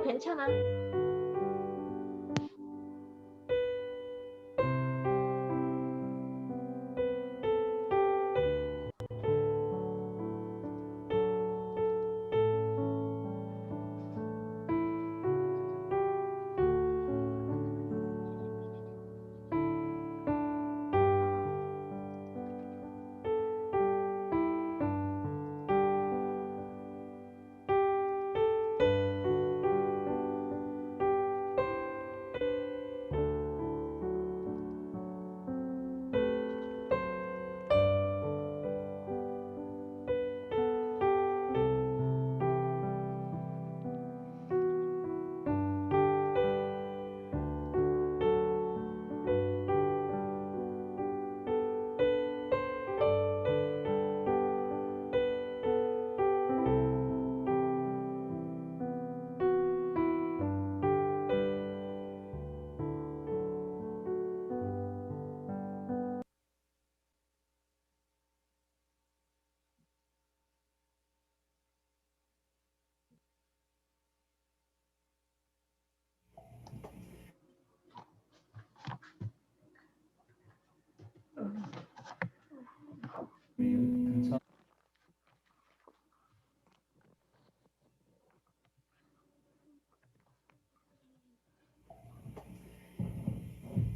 괜찮아.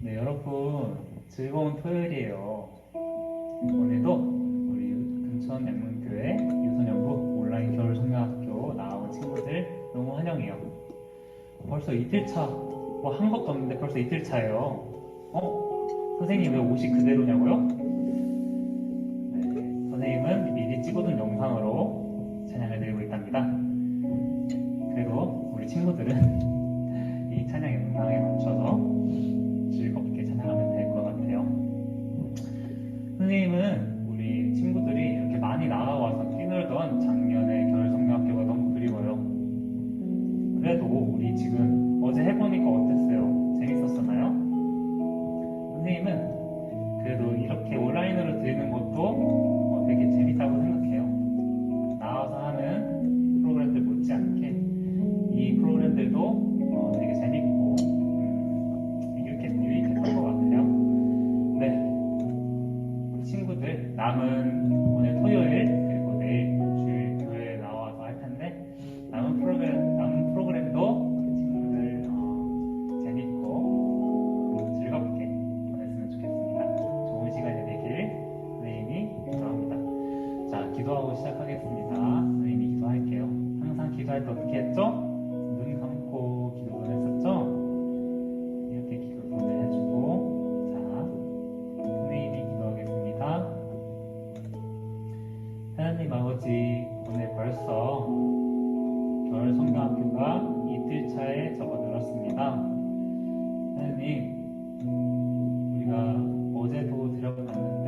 네, 여러분 즐거운 토요일이에요. 오늘도 우리 금천 양문교회 유소년부 온라인 겨울성경학교 나온 친구들 너무 환영해요. 벌써 이틀차, 뭐 한 것도 없는데 벌써 이틀차예요. 선생님 왜 옷이 그대로냐고요? 네, 선생님은 미리 찍어둔 영상으로 찬양을 드리고 있답니다. 그래도 우리 친구들은 이 찬양 영상에 맞춰서 즐겁게 찬양하면 될 것 같아요. 선생님은 우리 친구들이 이렇게 많이 나와서 뛰놀던 작년에 겨울성경학교가 너무 그리워요. 그래도 우리 지금 어제 해보니까 어땠어요? 재밌었었나요? 선생님은 그래도 이렇게 온라인으로 드리는 것도 되게 재밌다고 생각해요. 나와서 하는 프로그램들 못지않게 이 프로그램들도 되게 재밌고 유익했던 것 같아요. 네, 우리 친구들 남은 오늘 토요일 그리고 내일 주일 교회에 나와서 할 텐데 남은 프로그램도 우리 친구들 재밌고 즐겁게 보냈으면 좋겠습니다. 좋은 시간이 되길 선생님이 기도합니다. 자, 기도하고 시작하겠습니다. 선생님이 기도할게요. 항상 기도할 때 어떻게 했죠? 눈 감고 기도를 했었죠? 이렇게 기도를 해주고, 자, 선생님이 기도하겠습니다. 하나님 아버지, 오늘 벌써 겨울성경학교가 이틀차에 접어들었습니다. 하나님, 우리가 어제도 드려봤는데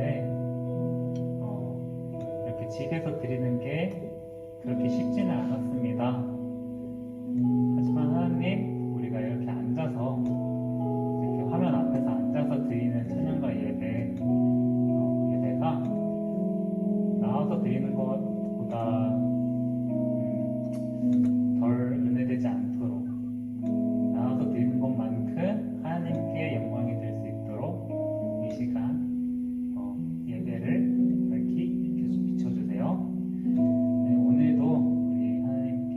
이렇게 집에서 드리는 게 그렇게 쉽지는 않았습니다. 하지만 하나님, 우리가 이렇게 앉아서 이렇게 화면 앞에서 앉아서 드리는 찬양과 예배가 나와서 드리는 것보다 덜 은혜되지 않도록 나와서 드리는 것만큼 하나님께 영광이 될 수 있도록 이 시간 예배를 밝히 비춰주세요. 네, 오늘도 우리 하나님께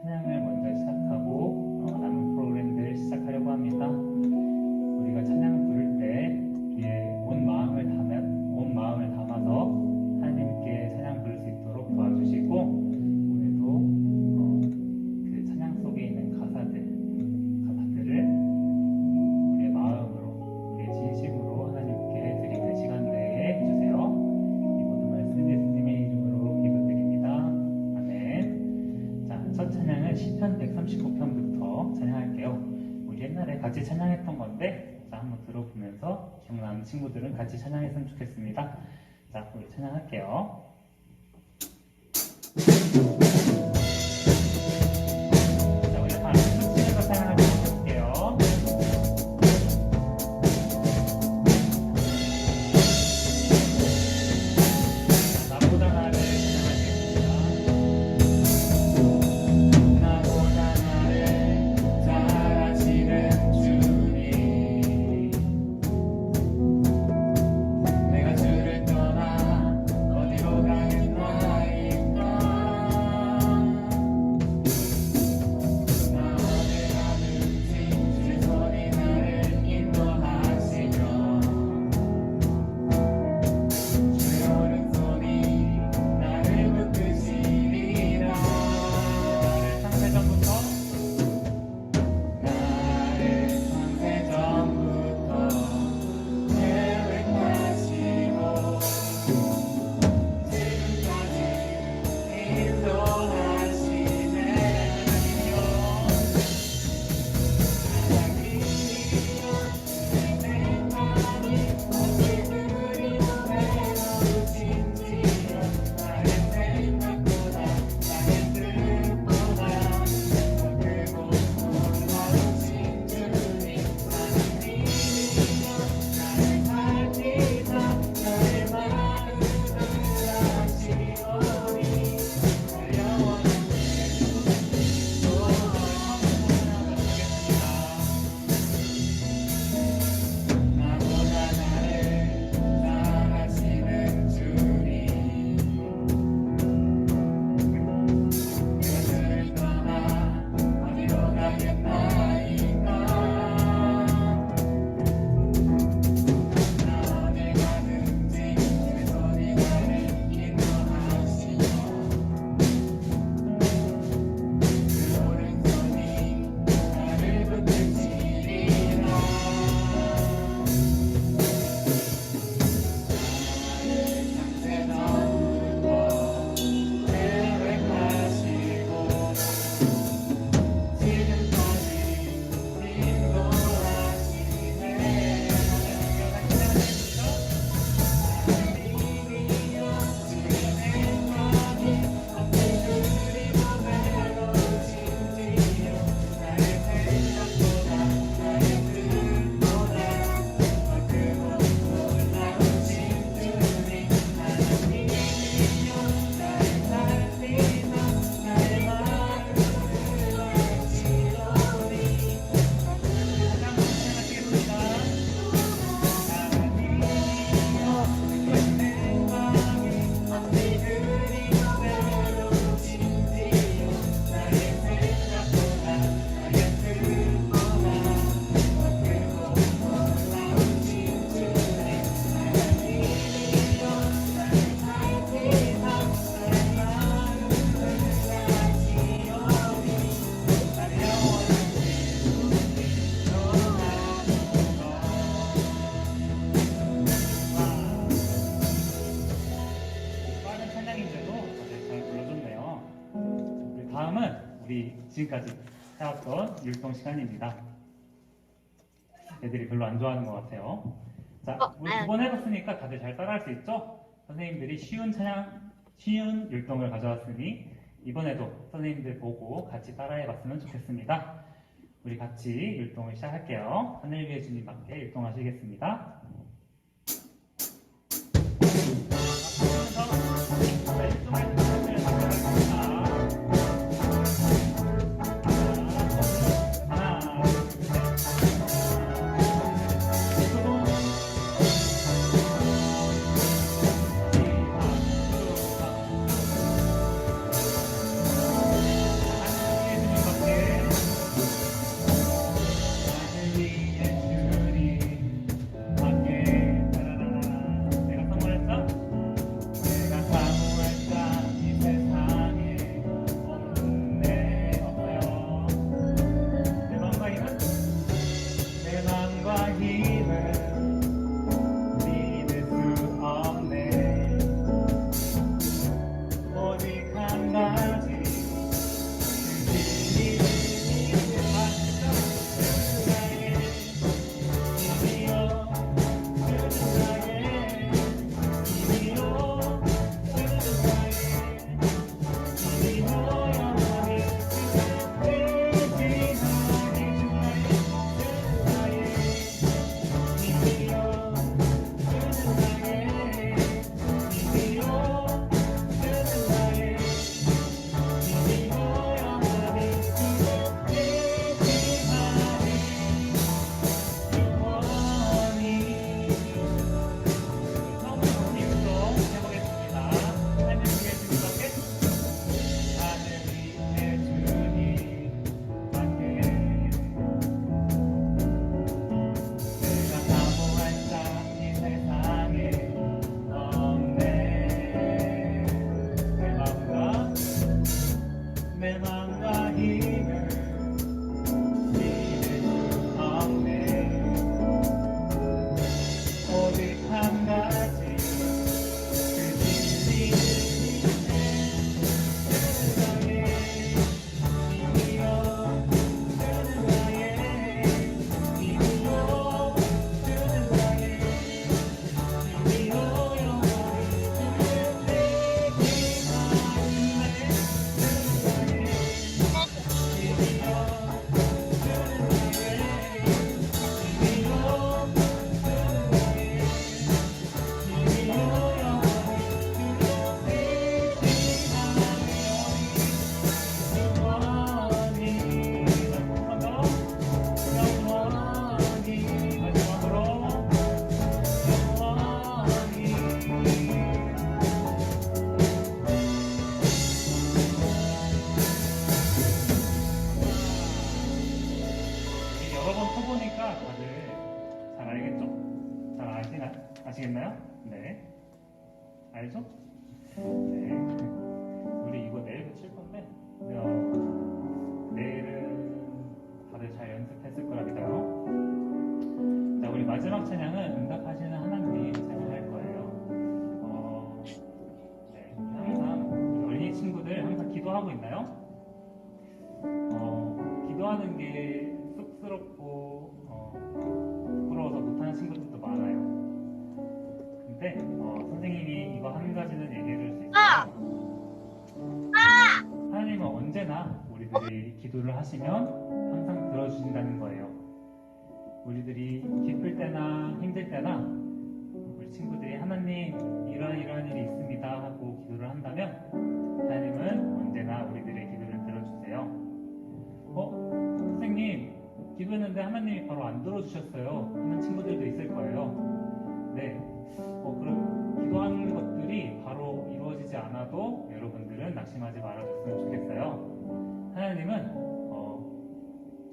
찬양을 먼저 시작하고 남은 프로그램들 시작하려고 합니다. 우리가 찬양 부를 때 온 마음을 담아서 하나님께 찬양 부를 수 있도록 도와주시고 오늘도 그 찬양 속에 있는 가사들을 우리의 마음으로, 우리의 진심으로 하나님께 드리는 시간 되게 해주세요. 이 모든 말씀 예수님의 이름으로 기도드립니다. 아멘. 자, 첫 찬양은 시편 139편부터 찬양할게요. 우리 옛날에 같이 찬양했던 건데, 자, 한번 들어보면서 기억나는 친구들은 같이 찬양했으면 좋겠습니다. 자, 우리 찬양할게요. 자, 우리 다 치면서 찬양하도록 할게요. 나보다 나를 찬양하겠습니다. 나보다 나를 지금까지 해왔던 율동 시간입니다. 애들이 별로 안 좋아하는 것 같아요. 자, 우리 두 번 해봤으니까 다들 잘 따라할 수 있죠? 선생님들이 쉬운 찬양, 쉬운 율동을 가져왔으니 이번에도 선생님들 보고 같이 따라해봤으면 좋겠습니다. 우리 같이 율동을 시작할게요. 하늘 위에 주님밖에 율동하시겠습니다. 여러 번 쳐보니까 다들 잘 알겠죠? 잘 아시겠나요? 네. 알죠? 네. 우리 이거 내일 붙일 건데, 내일은 다들 잘 연습했을 거라 믿어요. 자, 우리 마지막 찬양은 응답하시는 하나님 찬양할 거예요. 네. 항상 우리 어린이 친구들 항상 기도하고 있나요? 기도하는 게 쑥스럽고 부끄러워서 못하는 친구들도 많아요. 근데 선생님이 이거 한 가지는 얘기해 줄 수 있어요. 하나님은 언제나 우리들이 기도를 하시면 항상 들어주신다는 거예요. 우리들이 기쁠 때나 힘들 때나 우리 친구들이 하나님 이러한 일이 있습니다 하고 기도를 한다면 하나님은 언제나 우리들의 기도를 들어주세요. 선생님 기도했는데 하나님이 바로 안 들어주셨어요 하는 친구들도 있을 거예요. 네, 그럼 기도하는 것들이 바로 이루어지지 않아도 여러분들은 낙심하지 말아줬으면 좋겠어요. 하나님은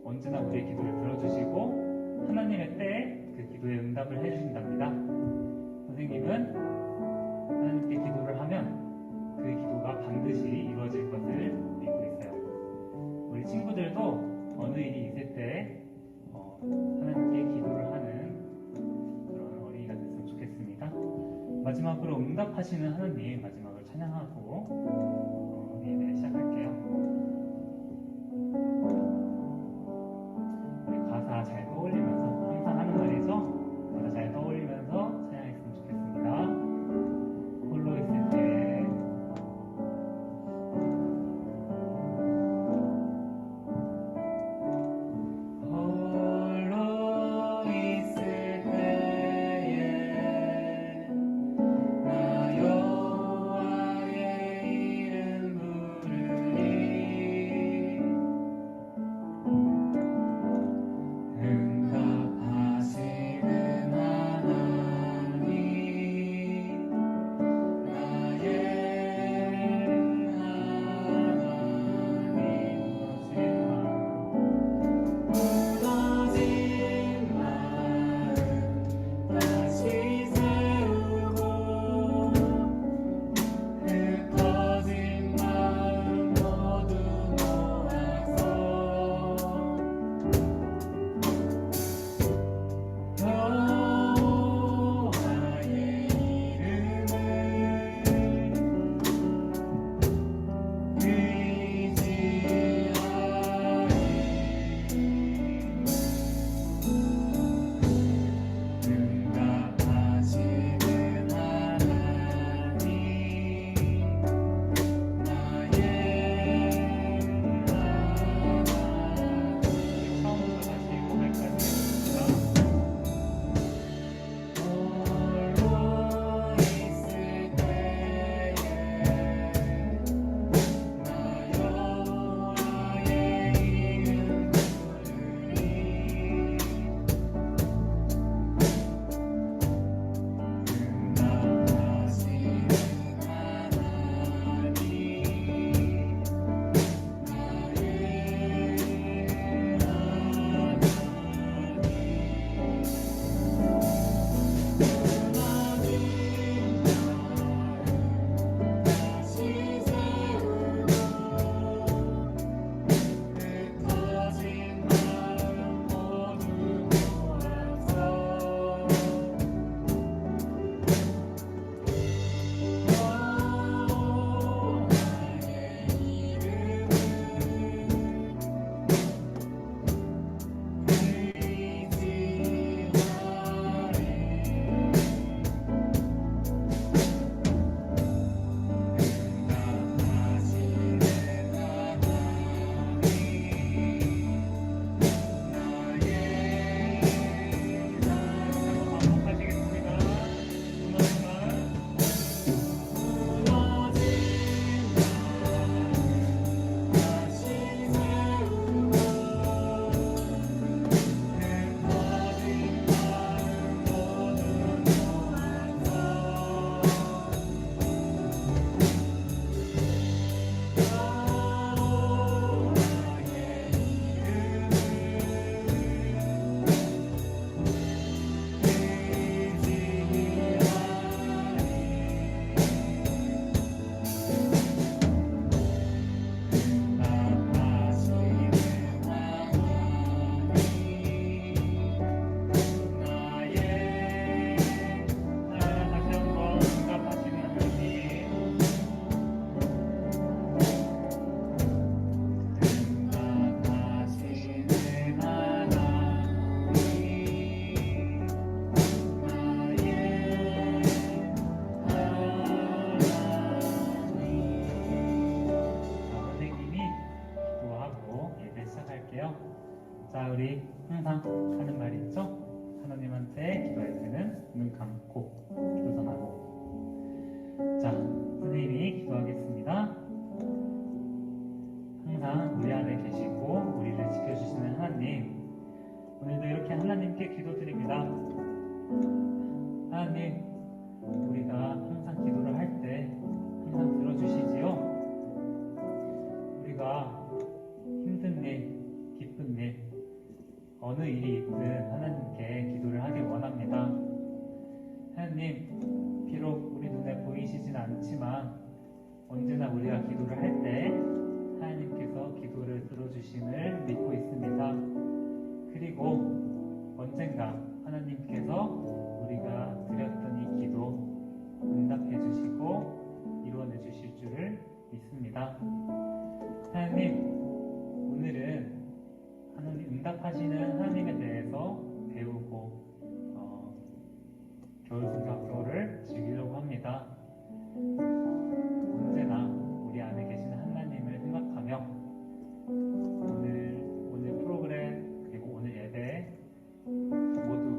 언제나 우리의 기도를 들어주시고 하나님의 때에 그 기도에 응답을 해주신답니다. 선생님은 하나님께 기도를 하면 그 기도가 반드시 이루어질 것을 믿고 있어요. 우리 친구들도 어느 일이 있을 때 하나님께 기도를 하는 그런 어린이가 됐으면 좋겠습니다. 마지막으로 응답하시는 하나님 마지막을 찬양하고 예배 시작할게요. 항상 우리가 기도를 할 때 하나님께서 기도를 들어주심을 믿고 있습니다. 그리고 언젠가 하나님께서 우리가 드렸던 이 기도 응답해 주시고 이루어내 주실 줄을 믿습니다. 하나님, 오늘은 하나님 응답하시는 하나님에 대해서 배우고 겨울성경학교를 즐기려고 합니다. 언제나 우리 안에 계신 하나님을 생각하며 오늘 프로그램 그리고 오늘 예배 모두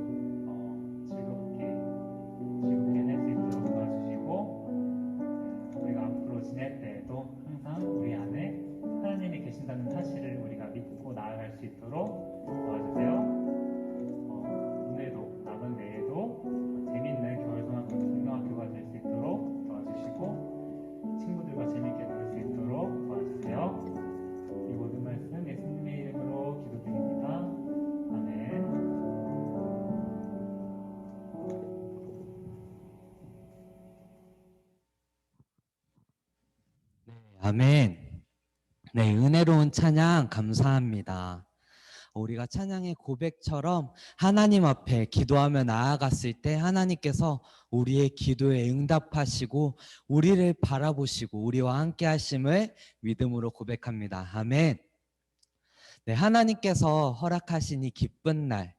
즐겁게 할 수 있도록 도와주시고 우리가 앞으로 지낼 때에도 항상 우리 안에 하나님이 계신다는 사실을 우리가 믿고 나아갈 수 있도록 도와주세요. 오늘도 남은 내일도 재밌는 겨울성학교 성경학교가 될 수 있도록 도와주시고 친구들과 재밌게 놀 수 있도록 도와주세요. 이 모든 말씀 예수님의 이름으로 기도드립니다. 아멘. 아멘. 네, 은혜로운 찬양 감사합니다. 우리가 찬양의 고백처럼 하나님 앞에 기도하며 나아갔을 때 하나님께서 우리의 기도에 응답하시고 우리를 바라보시고 우리와 함께 하심을 믿음으로 고백합니다. 아멘. 네, 하나님께서 허락하신 이 기쁜 날,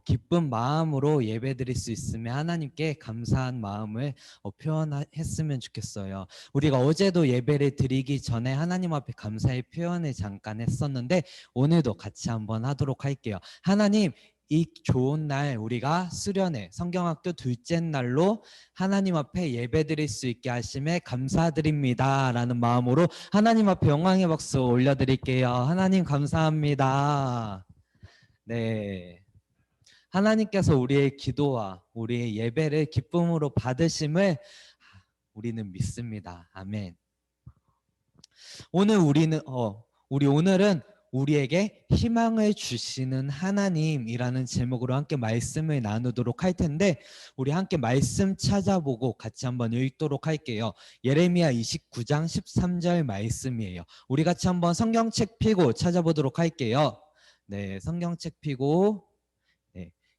기쁜 마음으로 예배드릴 수 있으면 하나님께 감사한 마음을 표현했으면 좋겠어요. 우리가 어제도 예배를 드리기 전에 하나님 앞에 감사의 표현을 잠깐 했었는데 오늘도 같이 한번 하도록 할게요. 하나님, 이 좋은 날 우리가 수련회 성경학교 둘째 날로 하나님 앞에 예배드릴 수 있게 하심에 감사드립니다 라는 마음으로 하나님 앞에 영광의 박수 올려드릴게요. 하나님 감사합니다. 네, 하나님께서 우리의 기도와 우리의 예배를 기쁨으로 받으심을 우리는 믿습니다. 아멘. 오늘 오늘은 우리에게 희망을 주시는 하나님이라는 제목으로 함께 말씀을 나누도록 할 텐데 우리 함께 말씀 찾아보고 같이 한번 읽도록 할게요. 예레미야 29장 13절 말씀이에요. 우리 같이 한번 성경책 펴고 찾아보도록 할게요. 네, 성경책 펴고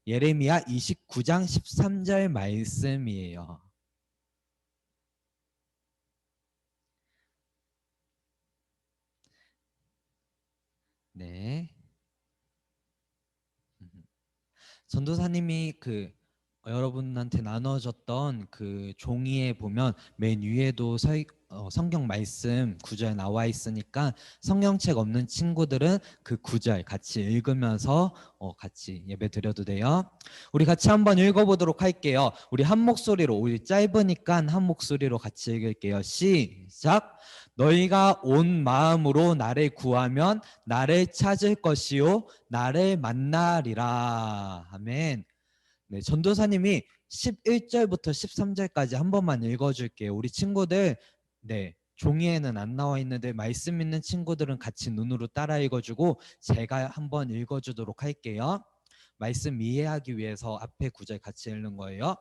예레미야 29장 13절 말씀이에요. 네. 전도사님이 여러분한테 나눠줬던 그 종이에 보면 맨 위에도 성경 말씀 구절 나와 있으니까 성경책 없는 친구들은 그 구절 같이 읽으면서 같이 예배 드려도 돼요. 우리 같이 한번 읽어보도록 할게요. 우리 한 목소리로, 우리 짧으니까 한 목소리로 같이 읽을게요. 시작. 너희가 온 마음으로 나를 구하면 나를 찾을 것이요 나를 만나리라. 아멘. 네, 전도사님이 11절부터 13절까지 한 번만 읽어줄게요. 우리 친구들 종이에는 안 나와 있는데 말씀 있는 친구들은 같이 눈으로 따라 읽어주고 제가 한번 읽어주도록 할게요. 말씀 이해하기 위해서 앞에 구절 같이 읽는 거예요.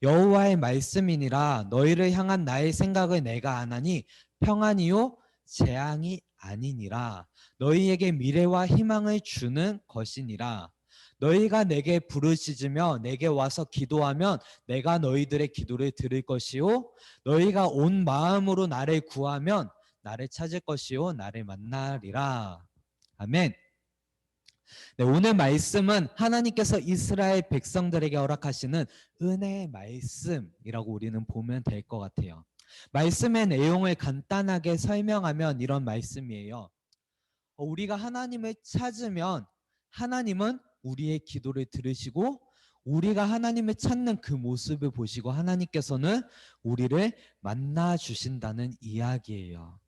여호와의 말씀이니라 너희를 향한 나의 생각을 내가 아나니 평안이요 재앙이 아니니라. 너희에게 미래와 희망을 주는 것이니라. 너희가 내게 부르짖으며 내게 와서 기도하면 내가 너희들의 기도를 들을 것이요 너희가 온 마음으로 나를 구하면 나를 찾을 것이요 나를 만나리라. 아멘. 네, 오늘 말씀은 하나님께서 이스라엘 백성들에게 허락하시는 은혜의 말씀이라고 우리는 보면 될 것 같아요. 말씀의 내용을 간단하게 설명하면 이런 말씀이에요. 우리가 하나님을 찾으면 하나님은 우리의 기도를 들으시고 우리가 하나님을 찾는 그 모습을 보시고 하나님께서는 우리를 만나 주신다는 이야기예요.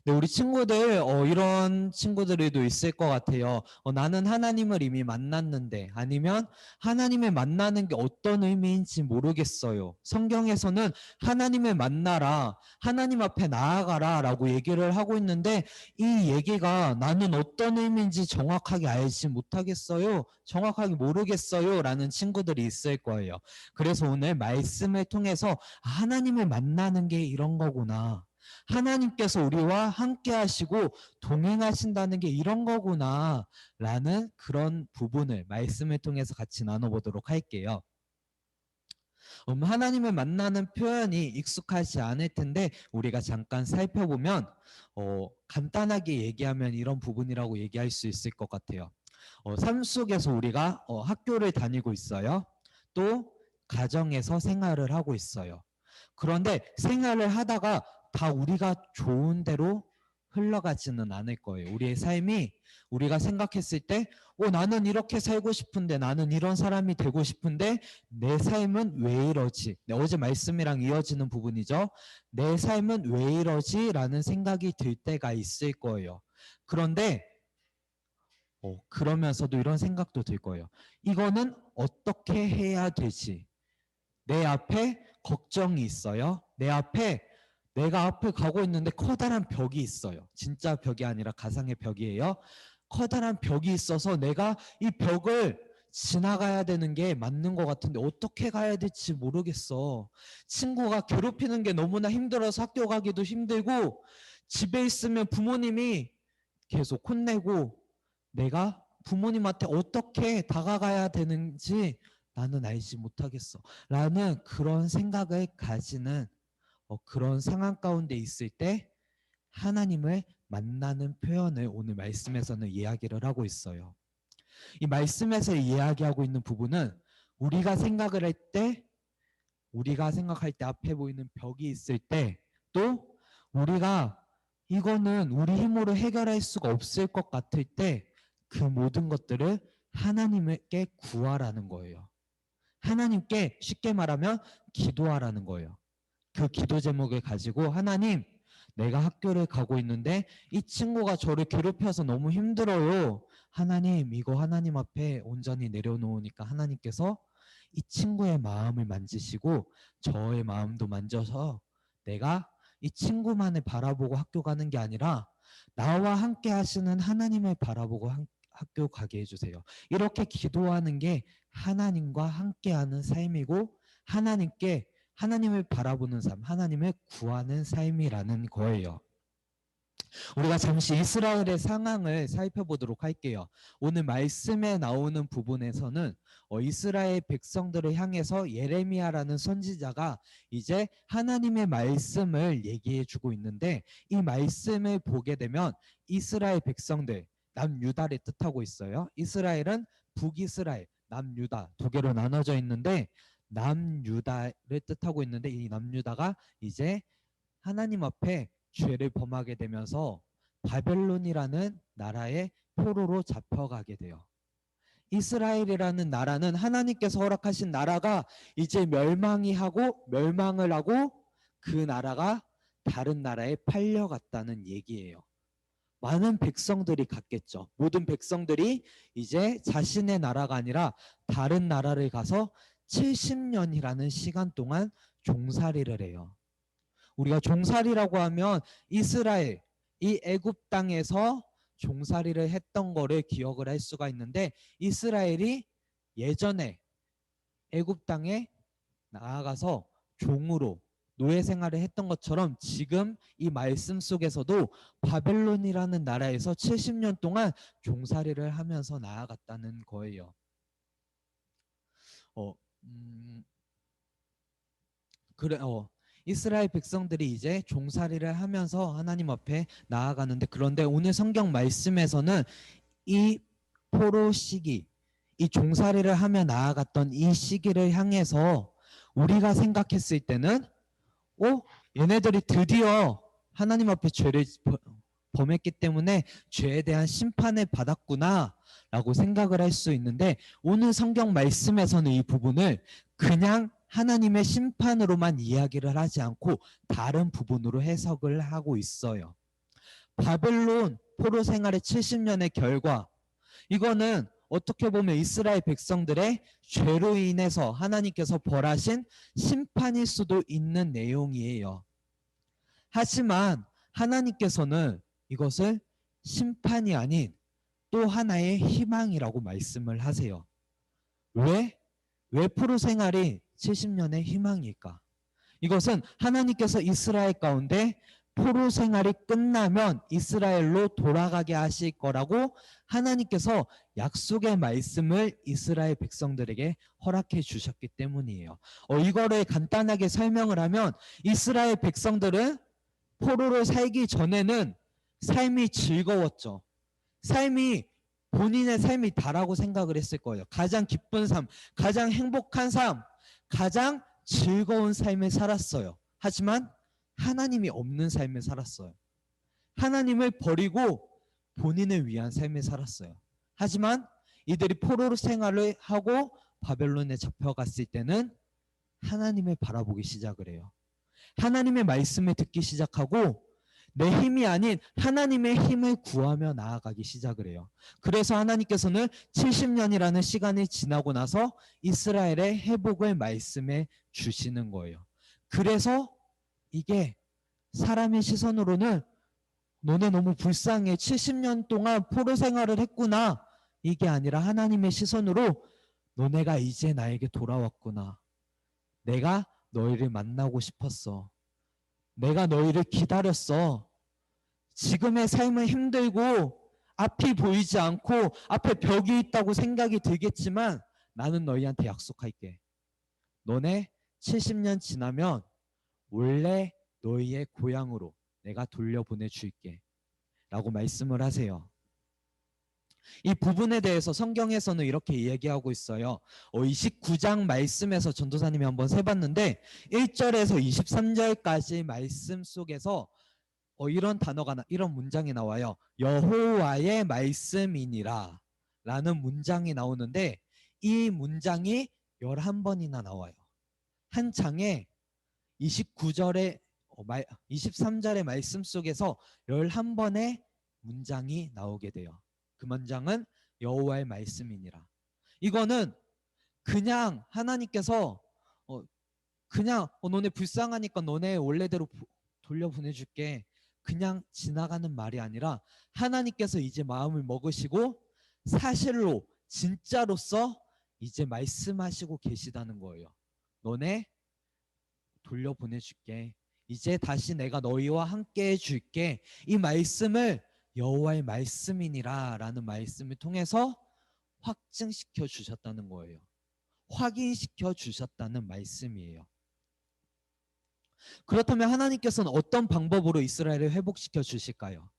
네, 우리 친구들 이런 친구들도 있을 것 같아요. 나는 하나님을 이미 만났는데 아니면 하나님을 만나는 게 어떤 의미인지 모르겠어요. 성경에서는 하나님을 만나라, 하나님 앞에 나아가라 라고 얘기를 하고 있는데 이 얘기가 나는 어떤 의미인지 정확하게 알지 못하겠어요, 정확하게 모르겠어요 라는 친구들이 있을 거예요. 그래서 오늘 말씀을 통해서 하나님을 만나는 게 이런 거구나, 하나님께서 우리와 함께 하시고 동행하신다는 게 이런 거구나 라는 그런 부분을 말씀을 통해서 같이 나눠보도록 할게요. 하나님을 만나는 표현이 익숙하지 않을 텐데 우리가 잠깐 살펴보면 간단하게 얘기하면 이런 부분이라고 얘기할 수 있을 것 같아요. 삶 속에서 우리가 학교를 다니고 있어요. 또 가정에서 생활을 하고 있어요. 그런데 생활을 하다가 다 우리가 좋은 대로 흘러가지는 않을 거예요. 우리의 삶이 우리가 생각했을 때 나는 이렇게 살고 싶은데, 나는 이런 사람이 되고 싶은데 내 삶은 왜 이러지? 네, 어제 말씀이랑 이어지는 부분이죠. 내 삶은 왜 이러지? 라는 생각이 들 때가 있을 거예요. 그런데 그러면서도 이런 생각도 들 거예요. 이거는 어떻게 해야 되지? 내 앞에 걱정이 있어요. 내가 앞에 가고 있는데 커다란 벽이 있어요. 진짜 벽이 아니라 가상의 벽이에요. 커다란 벽이 있어서 내가 이 벽을 지나가야 되는 게 맞는 것 같은데 어떻게 가야 될지 모르겠어. 친구가 괴롭히는 게 너무나 힘들어서 학교 가기도 힘들고, 집에 있으면 부모님이 계속 혼내고, 내가 부모님한테 어떻게 다가가야 되는지 나는 알지 못하겠어 라는 그런 생각을 가지는 그런 상황 가운데 있을 때 하나님을 만나는 표현을 오늘 말씀에서는 이야기를 하고 있어요. 이 말씀에서 이야기하고 있는 부분은 우리가 생각할 때 앞에 보이는 벽이 있을 때, 또 우리가 이거는 우리 힘으로 해결할 수가 없을 것 같을 때 그 모든 것들을 하나님께 구하라는 거예요. 하나님께 쉽게 말하면 기도하라는 거예요. 그 기도 제목을 가지고 하나님, 내가 학교를 가고 있는데 이 친구가 저를 괴롭혀서 너무 힘들어요. 하나님, 이거 하나님 앞에 온전히 내려놓으니까 하나님께서 이 친구의 마음을 만지시고 저의 마음도 만져서 내가 이 친구만을 바라보고 학교 가는 게 아니라 나와 함께 하시는 하나님을 바라보고 학교 가게 해주세요. 이렇게 기도하는 게 하나님과 함께하는 삶이고 하나님을 바라보는 삶, 하나님을 구하는 삶이라는 거예요. 우리가 잠시 이스라엘의 상황을 살펴보도록 할게요. 오늘 말씀에 나오는 부분에서는 이스라엘 백성들을 향해서 예레미야라는 선지자가 이제 하나님의 말씀을 얘기해 주고 있는데, 이 말씀을 보게 되면 이스라엘 백성들, 남유다를 뜻하고 있어요. 이스라엘은 북이스라엘, 남유다 두 개로 나눠져 있는데, 남유다를 뜻하고 있는데 이 남유다가 이제 하나님 앞에 죄를 범하게 되면서 바벨론이라는 나라의 포로로 잡혀가게 돼요. 이스라엘이라는 나라는 하나님께서 허락하신 나라가 이제 멸망을 하고 그 나라가 다른 나라에 팔려갔다는 얘기예요. 많은 백성들이 갔겠죠. 모든 백성들이 이제 자신의 나라가 아니라 다른 나라를 가서 70년이라는 시간 동안 종살이를 해요. 우리가 종살이라고 하면 이스라엘, 이 애굽 땅에서 종살이를 했던 거를 기억을 할 수가 있는데, 이스라엘이 예전에 애굽 땅에 나아가서 종으로 노예 생활을 했던 것처럼 지금 이 말씀 속에서도 바벨론이라는 나라에서 70년 동안 종살이를 하면서 나아갔다는 거예요. 이스라엘 백성들이 이제 종살이를 하면서 하나님 앞에 나아가는데, 그런데 오늘 성경 말씀에서는 이 포로 시기, 이 종살이를 하며 나아갔던 이 시기를 향해서 우리가 생각했을 때는 얘네들이 드디어 하나님 앞에 죄를 범했기 때문에 죄에 대한 심판을 받았구나 라고 생각을 할 수 있는데, 오늘 성경 말씀에서는 이 부분을 그냥 하나님의 심판으로만 이야기를 하지 않고 다른 부분으로 해석을 하고 있어요. 바벨론 포로 생활의 70년의 결과, 이거는 어떻게 보면 이스라엘 백성들의 죄로 인해서 하나님께서 벌하신 심판일 수도 있는 내용이에요. 하지만 하나님께서는 이것을 심판이 아닌 또 하나의 희망이라고 말씀을 하세요. 왜 포로 생활이 70년의 희망일까? 이것은 하나님께서 이스라엘 가운데 포로 생활이 끝나면 이스라엘로 돌아가게 하실 거라고 하나님께서 약속의 말씀을 이스라엘 백성들에게 허락해 주셨기 때문이에요. 이거를 간단하게 설명을 하면 이스라엘 백성들은 포로로 살기 전에는 삶이 즐거웠죠. 삶이 본인의 삶이 다라고 생각을 했을 거예요. 가장 기쁜 삶, 가장 행복한 삶, 가장 즐거운 삶을 살았어요. 하지만 하나님이 없는 삶을 살았어요. 하나님을 버리고 본인을 위한 삶을 살았어요. 하지만 이들이 포로 생활을 하고 바벨론에 잡혀갔을 때는 하나님을 바라보기 시작을 해요. 하나님의 말씀을 듣기 시작하고 내 힘이 아닌 하나님의 힘을 구하며 나아가기 시작을 해요. 그래서 하나님께서는 70년이라는 시간이 지나고 나서 이스라엘의 회복을 말씀해 주시는 거예요. 그래서 이게 사람의 시선으로는 너네 너무 불쌍해. 70년 동안 포로 생활을 했구나. 이게 아니라 하나님의 시선으로 너네가 이제 나에게 돌아왔구나. 내가 너희를 만나고 싶었어. 내가 너희를 기다렸어. 지금의 삶은 힘들고 앞이 보이지 않고 앞에 벽이 있다고 생각이 들겠지만 나는 너희한테 약속할게. 너네 70년 지나면 원래 너희의 고향으로 내가 돌려보내줄게 라고 말씀을 하세요. 이 부분에 대해서 성경에서는 이렇게 얘기하고 있어요. 29장 말씀에서 전도사님이 한번 세봤는데 1절에서 23절까지 말씀 속에서 이런 단어가 이런 문장이 나와요. 여호와의 말씀이니라 라는 문장이 나오는데 이 문장이 11번이나 나와요. 한 장에 29절에 23절의 말씀 속에서 11번의 문장이 나오게 돼요. 그 문장은 여호와의 말씀이니라. 이거는 그냥 하나님께서 그냥 너네 불쌍하니까 너네 원래대로 돌려보내줄게. 그냥 지나가는 말이 아니라 하나님께서 이제 마음을 먹으시고 사실로 진짜로서 이제 말씀하시고 계시다는 거예요. 너네 돌려보내줄게. 이제 다시 내가 너희와 함께 해줄게. 이 말씀을 여호와의 말씀이니라 라는 말씀을 통해서 확증시켜 주셨다는 거예요. 확인시켜 주셨다는 말씀이에요. 그렇다면 하나님께서는 어떤 방법으로 이스라엘을 회복시켜 주실까요?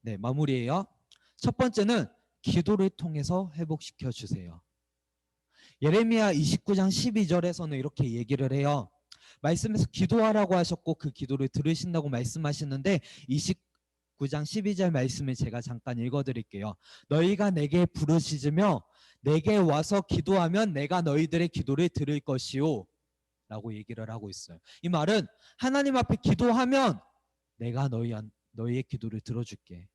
네, 마무리예요. 첫 번째는 기도를 통해서 회복시켜 주세요. 예레미야 29장 12절에서는 이렇게 얘기를 해요. 말씀에서 기도하라고 하셨고 그 기도를 들으신다고 말씀하시는데 29장 12절 말씀을 제가 잠깐 읽어드릴게요. 너희가 내게 부르짖으며 내게 와서 기도하면 내가 너희들의 기도를 들을 것이요 라고 얘기를 하고 있어요. 이 말은 하나님 앞에 기도하면 내가 너희의 기도를 들어줄게.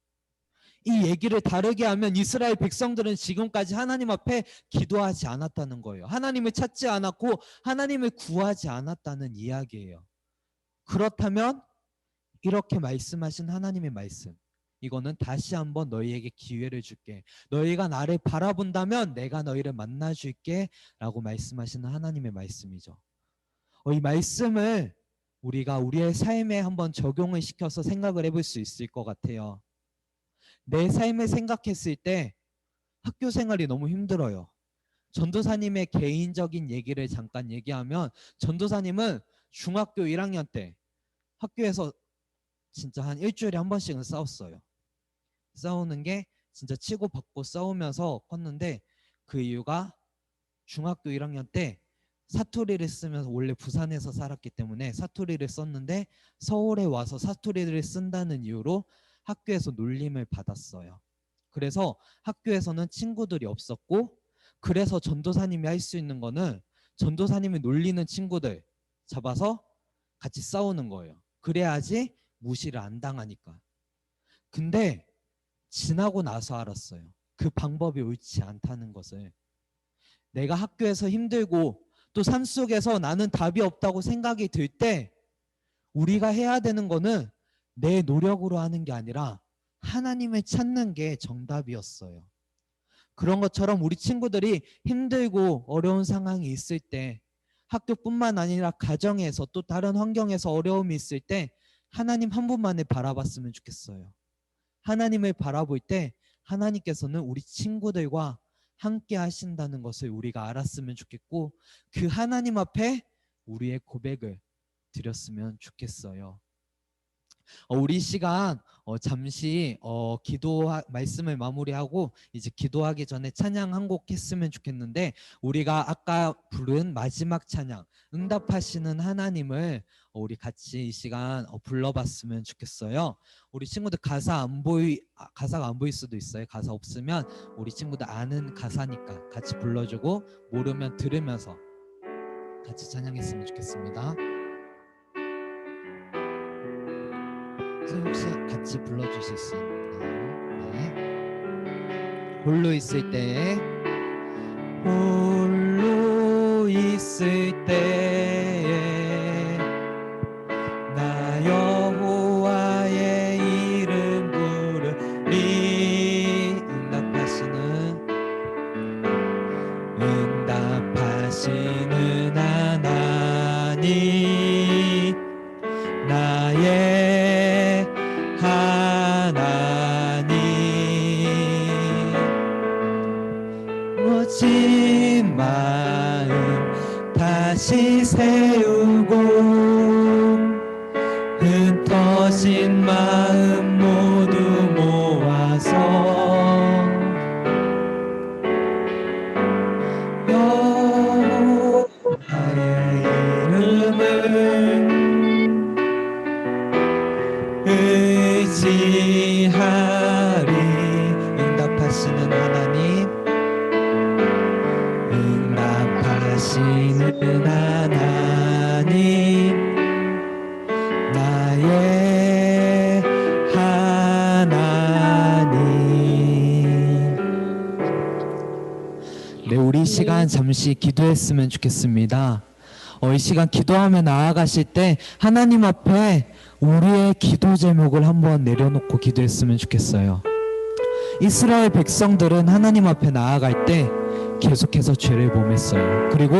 이 얘기를 다르게 하면 이스라엘 백성들은 지금까지 하나님 앞에 기도하지 않았다는 거예요. 하나님을 찾지 않았고 하나님을 구하지 않았다는 이야기예요. 그렇다면 이렇게 말씀하신 하나님의 말씀, 이거는 다시 한번 너희에게 기회를 줄게. 너희가 나를 바라본다면 내가 너희를 만나줄게 라고 말씀하시는 하나님의 말씀이죠. 이 말씀을 우리가 우리의 삶에 한번 적용을 시켜서 생각을 해볼 수 있을 것 같아요. 내 삶을 생각했을 때 학교 생활이 너무 힘들어요. 전도사님의 개인적인 얘기를 잠깐 얘기하면 전도사님은 중학교 1학년 때 학교에서 진짜 한 일주일에 한 번씩은 싸웠어요. 싸우는 게 진짜 치고받고 싸우면서 컸는데 그 이유가 중학교 1학년 때 사투리를 쓰면서 원래 부산에서 살았기 때문에 사투리를 썼는데 서울에 와서 사투리를 쓴다는 이유로 학교에서 놀림을 받았어요. 그래서 학교에서는 친구들이 없었고 그래서 전도사님이 할 수 있는 거는 전도사님이 놀리는 친구들 잡아서 같이 싸우는 거예요. 그래야지 무시를 안 당하니까. 근데 지나고 나서 알았어요. 그 방법이 옳지 않다는 것을. 내가 학교에서 힘들고 또 산속에서 나는 답이 없다고 생각이 들 때 우리가 해야 되는 거는 내 노력으로 하는 게 아니라 하나님을 찾는 게 정답이었어요. 그런 것처럼 우리 친구들이 힘들고 어려운 상황이 있을 때 학교뿐만 아니라 가정에서 또 다른 환경에서 어려움이 있을 때 하나님 한 분만을 바라봤으면 좋겠어요. 하나님을 바라볼 때 하나님께서는 우리 친구들과 함께 하신다는 것을 우리가 알았으면 좋겠고, 그 하나님 앞에 우리의 고백을 드렸으면 좋겠어요. 우리 시간 잠시 말씀을 마무리하고 이제 기도하기 전에 찬양 한 곡 했으면 좋겠는데, 우리가 아까 부른 마지막 찬양 응답하시는 하나님을 우리 같이 이 시간 불러봤으면 좋겠어요. 우리 친구들 가사가 안 보일 수도 있어요. 가사 없으면 우리 친구들 아는 가사니까 같이 불러주고, 모르면 들으면서 같이 찬양했으면 좋겠습니다. 혹시 같이 불러주실 수 있나요? 네. 홀로 있을 때에, 홀로 있을 때에 나 여호와의 이름 부르리. 응답하시는 하나님, 나의 하나님. 멋진 마음 다시 세우고, 흩어진 마음 모두 모아서 여호와의 이름을 의지하리. 응답하시는 하나님, 응답하시는 하나님, 나의 하나님. 네, 우리 시간 잠시 기도했으면 좋겠습니다. 이 시간 기도하며 나아가실 때 하나님 앞에 우리의 기도 제목을 한번 내려놓고 기도했으면 좋겠어요. 이스라엘 백성들은 하나님 앞에 나아갈 때 계속해서 죄를 범했어요. 그리고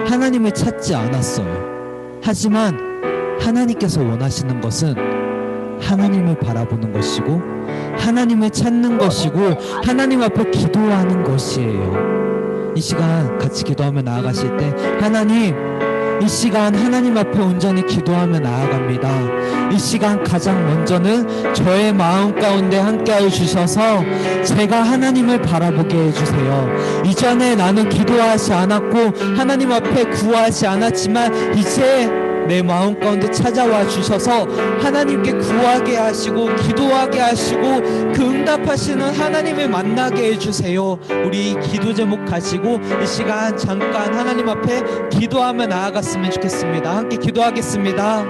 하나님을 찾지 않았어요. 하지만 하나님께서 원하시는 것은 하나님을 바라보는 것이고, 하나님을 찾는 것이고, 하나님 앞에 기도하는 것이에요. 이 시간 같이 기도하며 나아가실 때, 하나님, 이 시간 하나님 앞에 온전히 기도하며 나아갑니다. 이 시간 가장 먼저는 저의 마음 가운데 함께하여 주셔서 제가 하나님을 바라보게 해주세요. 이전에 나는 기도하지 않았고 하나님 앞에 구하지 않았지만, 이제 내 마음 가운데 찾아와 주셔서 하나님께 구하게 하시고 기도하게 하시고 그 응답하시는 하나님을 만나게 해주세요. 우리 기도 제목 가지고 이 시간 잠깐 하나님 앞에 기도하며 나아갔으면 좋겠습니다. 함께 기도하겠습니다.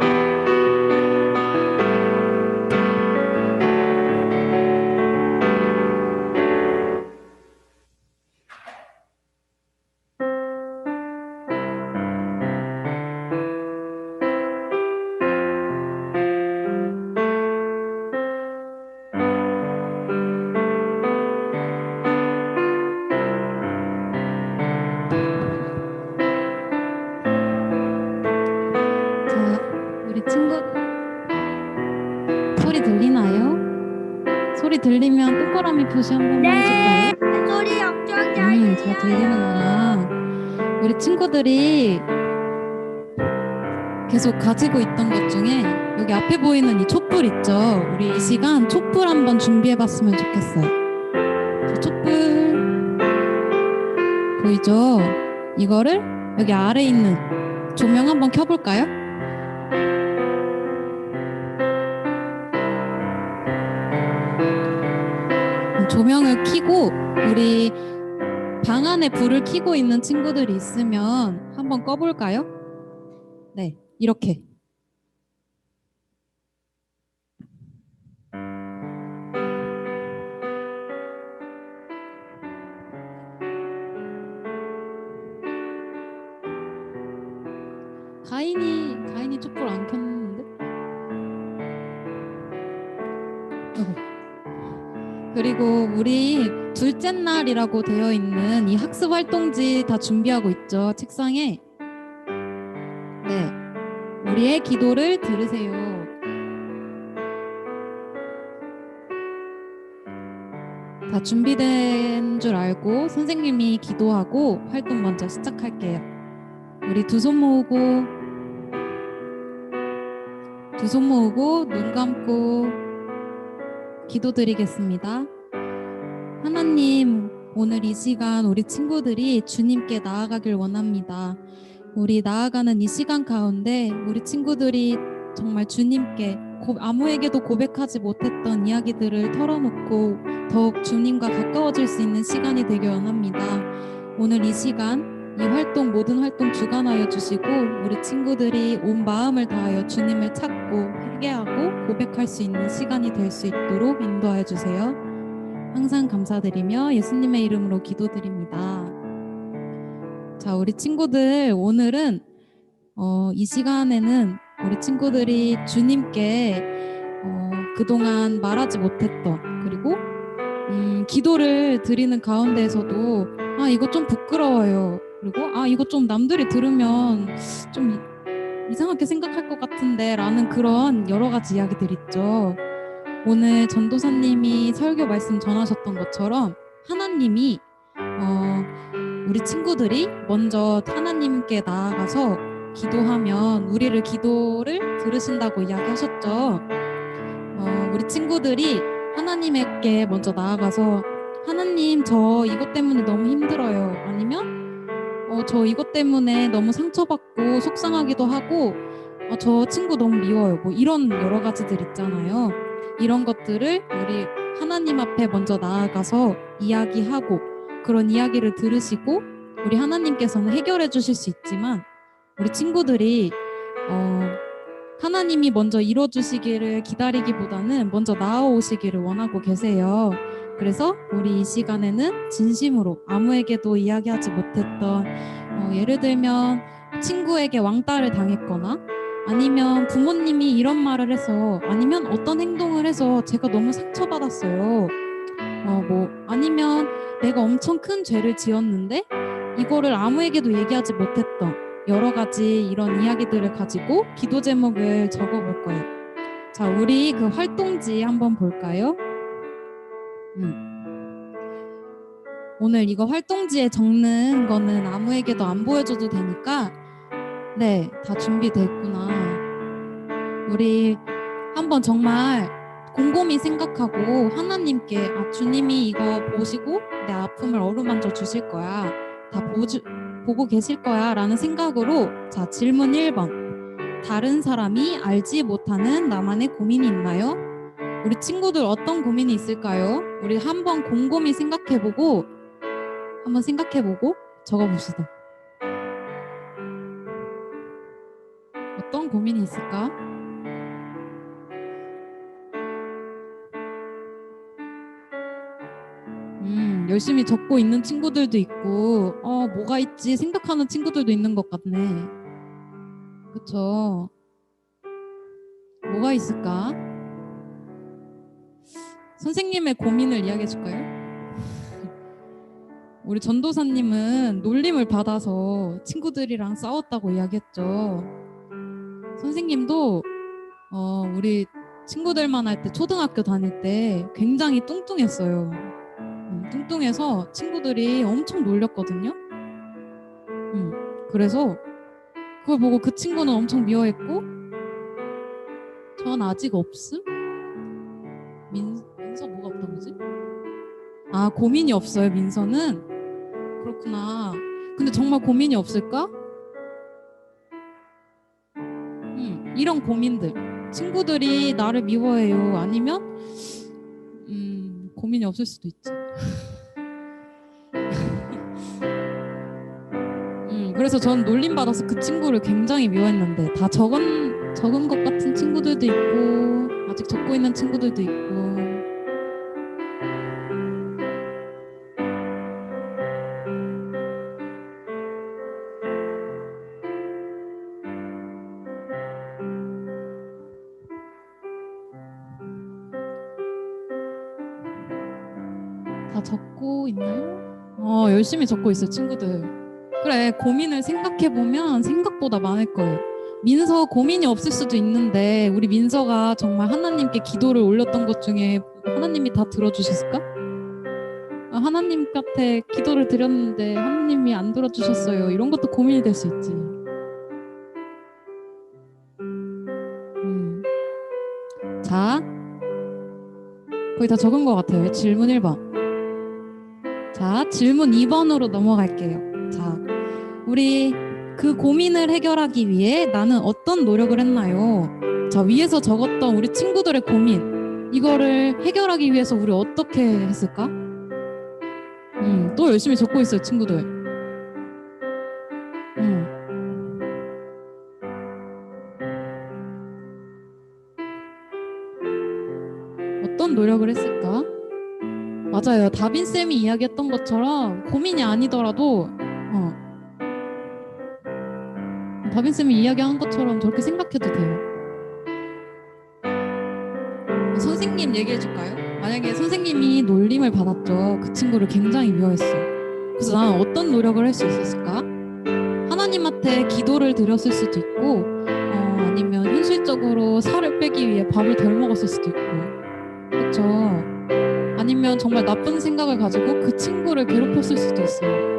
소리 들리나요? 소리 들리면 동그라미 표시 한 번만 네, 해줄까요? 소리 엄청 잘 들려요. 잘 들리는구나. 우리 친구들이 계속 가지고 있던 것 중에 여기 앞에 보이는 이 촛불 있죠? 우리 이 시간 촛불 한번 준비해봤으면 좋겠어요. 저 촛불 보이죠? 이거를 여기 아래 있는 조명 한번 켜볼까요? 조명을 켜고 우리 방 안에 불을 켜고 있는 친구들이 있으면 한번 꺼볼까요? 네, 이렇게. 가인이 촛불 안 켰는데? 그리고 우리 둘째 날이라고 되어 있는 이 학습 활동지 다 준비하고 있죠, 책상에. 네, 우리의 기도를 들으세요. 다 준비된 줄 알고 선생님이 기도하고 활동 먼저 시작할게요. 우리 두 손 모으고 눈 감고 기도드리겠습니다. 하나님, 오늘 이 시간 우리 친구들이 주님께 나아가길 원합니다. 우리 나아가는 이 시간 가운데 우리 친구들이 정말 주님께 아무에게도 고백하지 못했던 이야기들을 털어놓고 더욱 주님과 가까워질 수 있는 시간이 되길 원합니다. 오늘 이 시간 이 활동 모든 활동 주관하여 주시고 우리 친구들이 온 마음을 다하여 주님을 찾고 회개하고 고백할 수 있는 시간이 될 수 있도록 인도하여 주세요. 항상 감사드리며 예수님의 이름으로 기도드립니다. 자, 우리 친구들 오늘은 이 시간에는 우리 친구들이 주님께 그동안 말하지 못했던 그리고 기도를 드리는 가운데에서도 이거 좀 부끄러워요. 그리고 이거 좀 남들이 들으면 좀 이상하게 생각할 것 같은데 라는 그런 여러 가지 이야기들 있죠. 오늘 전도사님이 설교 말씀 전하셨던 것처럼 하나님이 우리 친구들이 먼저 하나님께 나아가서 기도하면 우리를 기도를 들으신다고 이야기하셨죠. 우리 친구들이 하나님께 먼저 나아가서 하나님, 저 이것 때문에 너무 힘들어요. 아니면 저 이것 때문에 너무 상처받고 속상하기도 하고 저 친구 너무 미워요. 뭐 이런 여러 가지들 있잖아요. 이런 것들을 우리 하나님 앞에 먼저 나아가서 이야기하고 그런 이야기를 들으시고 우리 하나님께서는 해결해 주실 수 있지만 우리 친구들이 하나님이 먼저 이뤄주시기를 기다리기보다는 먼저 나아오시기를 원하고 계세요. 그래서 우리 이 시간에는 진심으로 아무에게도 이야기하지 못했던 예를 들면 친구에게 왕따를 당했거나 아니면 부모님이 이런 말을 해서 아니면 어떤 행동을 해서 제가 너무 상처받았어요. 아니면 내가 엄청 큰 죄를 지었는데 이거를 아무에게도 얘기하지 못했던 여러 가지 이런 이야기들을 가지고 기도 제목을 적어볼 거예요. 자, 우리 그 활동지 한번 볼까요? 오늘 이거 활동지에 적는 거는 아무에게도 안 보여줘도 되니까 네, 다 준비됐구나. 우리 한번 정말 곰곰이 생각하고 하나님께 주님이 이거 보시고 내 아픔을 어루만져 주실 거야. 다 보고 계실 거야 라는 생각으로 자, 질문 1번. 다른 사람이 알지 못하는 나만의 고민이 있나요? 우리 친구들 어떤 고민이 있을까요? 우리 한번 곰곰이 생각해보고 적어봅시다. 어떤 고민이 있을까? 열심히 적고 있는 친구들도 있고 뭐가 있지 생각하는 친구들도 있는 것 같네. 그쵸? 뭐가 있을까? 선생님의 고민을 이야기해 줄까요? 우리 전도사님은 놀림을 받아서 친구들이랑 싸웠다고 이야기했죠. 선생님도 우리 친구들만 할 때 초등학교 다닐 때 굉장히 뚱뚱했어요. 뚱뚱해서 친구들이 엄청 놀렸거든요. 그래서 그걸 보고 그 친구는 엄청 미워했고 전 아직 없음? 민서 뭐가 없던 거지? 고민이 없어요. 민서는? 그렇구나. 근데 정말 고민이 없을까? 이런 고민들 친구들이 나를 미워해요. 아니면 고민이 없을 수도 있지. 그래서 전 놀림받아서 그 친구를 굉장히 미워했는데 다 적은 것 같은 친구들도 있고 아직 적고 있는 친구들도 있고. 다 적고 있나요? 열심히 적고 있어요, 친구들. 그래, 고민을 생각해보면 생각보다 많을 거예요. 민서 고민이 없을 수도 있는데 우리 민서가 정말 하나님께 기도를 올렸던 것 중에 하나님이 다 들어주셨을까? 하나님 곁에 기도를 드렸는데 하나님이 안 들어주셨어요. 이런 것도 고민이 될 수 있지. 자, 거의 다 적은 것 같아요. 질문 1번. 자, 질문 2번으로 넘어갈게요. 자, 우리 그 고민을 해결하기 위해 나는 어떤 노력을 했나요? 자, 위에서 적었던 우리 친구들의 고민, 이거를 해결하기 위해서 우리 어떻게 했을까? 또 열심히 적고 있어요, 친구들. 어떤 노력을 했을까? 맞아요. 다빈쌤이 이야기했던 것처럼 고민이 아니더라도 다빈쌤이 이야기한 것처럼 저렇게 생각해도 돼요. 선생님 얘기해 줄까요? 만약에 선생님이 놀림을 받았죠. 그 친구를 굉장히 미워했어요. 그래서 나는 어떤 노력을 할 수 있었을까? 하나님한테 기도를 드렸을 수도 있고 아니면 현실적으로 살을 빼기 위해 밥을 덜 먹었을 수도 있고 그렇죠. 아니면 정말 나쁜 생각을 가지고 그 친구를 괴롭혔을 수도 있어요.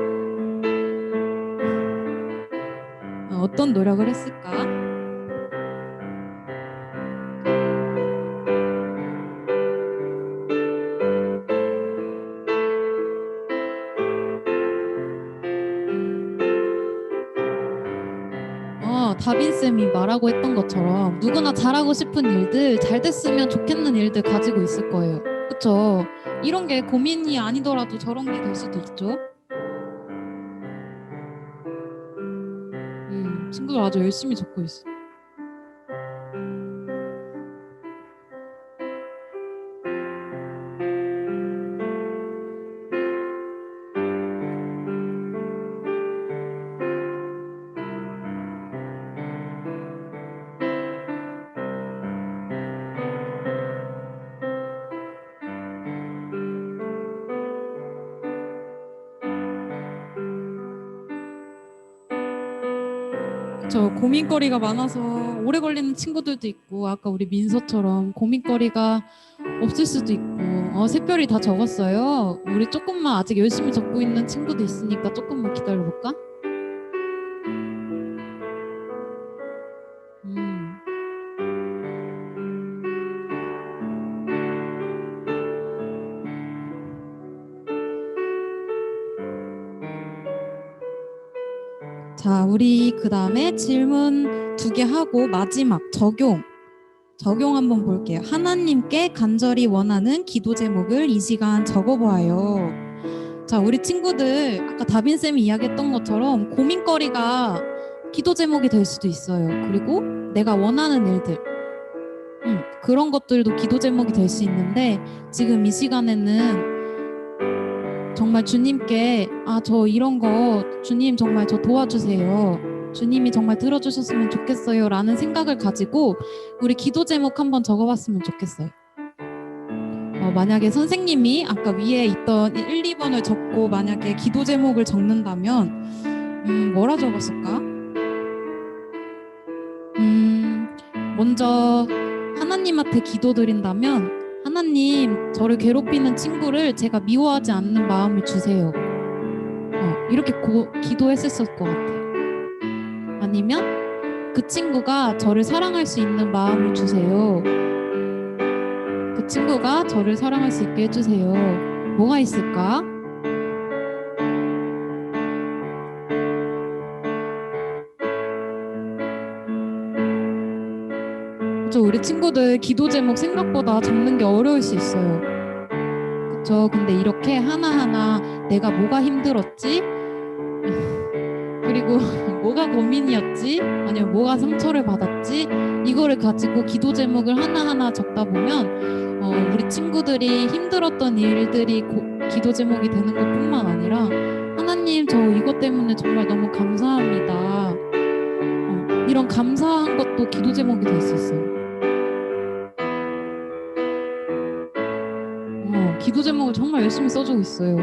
어떤 노력을 했을까? 다빈쌤이 말하고 했던 것처럼 누구나 잘하고 싶은 일들, 잘 됐으면 좋겠는 일들 가지고 있을 거예요. 그쵸? 이런 게 고민이 아니더라도 저런 게 될 수도 있죠. 친구들 아주 열심히 적고 있어. 저 고민거리가 많아서 오래 걸리는 친구들도 있고 아까 우리 민서처럼 고민거리가 없을 수도 있고 샛별이 다 적었어요. 우리 조금만 아직 열심히 적고 있는 친구도 있으니까 조금만 기다려볼까? 자, 우리 그 다음에 질문 2개 하고 마지막 적용 한번 볼게요. 하나님께 간절히 원하는 기도 제목을 이 시간 적어보아요. 자, 우리 친구들 아까 다빈쌤이 이야기했던 것처럼 고민거리가 기도 제목이 될 수도 있어요. 그리고 내가 원하는 일들 그런 것들도 기도 제목이 될 수 있는데 지금 이 시간에는 정말 주님께 저 이런 거 주님 정말 저 도와주세요. 주님이 정말 들어주셨으면 좋겠어요 라는 생각을 가지고 우리 기도 제목 한번 적어봤으면 좋겠어요. 만약에 선생님이 아까 위에 있던 1, 2번을 적고 만약에 기도 제목을 적는다면 뭐라 적었을까? 먼저 하나님한테 기도드린다면 하나님, 저를 괴롭히는 친구를 제가 미워하지 않는 마음을 주세요. 이렇게 기도했을 것 같아요. 아니면 그 친구가 저를 사랑할 수 있는 마음을 주세요. 그 친구가 저를 사랑할 수 있게 해주세요. 뭐가 있을까? 우리 친구들 기도 제목 생각보다 적는 게 어려울 수 있어요. 그쵸? 근데 이렇게 하나하나 내가 뭐가 힘들었지? 그리고 뭐가 고민이었지? 아니면 뭐가 상처를 받았지? 이거를 가지고 기도 제목을 하나하나 적다 보면 우리 친구들이 힘들었던 일들이 기도 제목이 되는 것뿐만 아니라 하나님 저 이것 때문에 정말 너무 감사합니다. 이런 감사한 것도 기도 제목이 될 수 있어요. 기도 제목을 정말 열심히 써주고 있어요.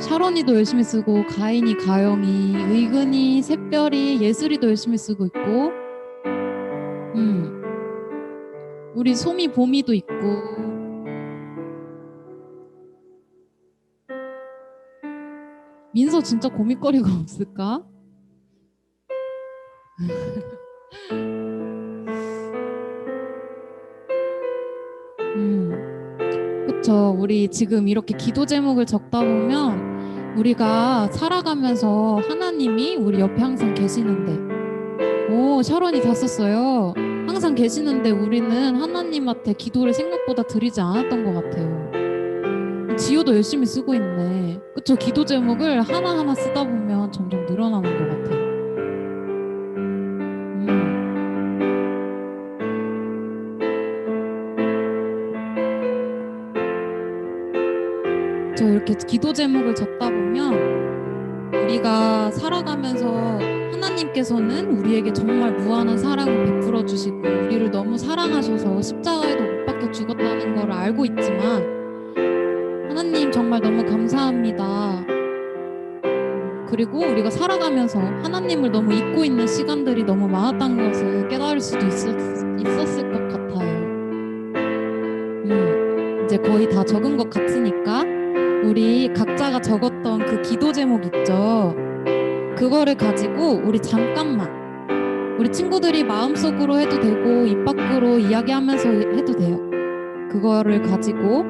샤론이도 열심히 쓰고 가인이, 가영이, 의근이, 샛별이, 예슬이도 열심히 쓰고 있고 우리 소미, 봄이도 있고 민서 진짜 고민거리가 없을까? 그쵸. 우리 지금 이렇게 기도 제목을 적다 보면 우리가 살아가면서 하나님이 우리 옆에 항상 계시는데, 오, 샤론이 다 썼어요. 항상 계시는데 우리는 하나님한테 기도를 생각보다 드리지 않았던 것 같아요. 지효도 열심히 쓰고 있네. 그쵸? 기도 제목을 하나하나 쓰다 보면 점점 늘어나는 것 같아요. 저 이렇게 기도 제목을 적다 보면 우리가 살아가면서 하나님께서는 우리에게 정말 무한한 사랑을 베풀어 주시고 우리를 너무 사랑하셔서 십자가에도 못 박혀 죽었다는 걸 알고 있지만 하나님 정말 너무 감사합니다. 그리고 우리가 살아가면서 하나님을 너무 잊고 있는 시간들이 너무 많았다는 것을 깨달을 수도 있었을 것 같아요. 이제 거의 다 적은 것 같으니까 우리 각자가 적었던 그 기도 제목 있죠? 그거를 가지고 우리 잠깐만 우리 친구들이 마음속으로 해도 되고 입 밖으로 이야기하면서 해도 돼요. 그거를 가지고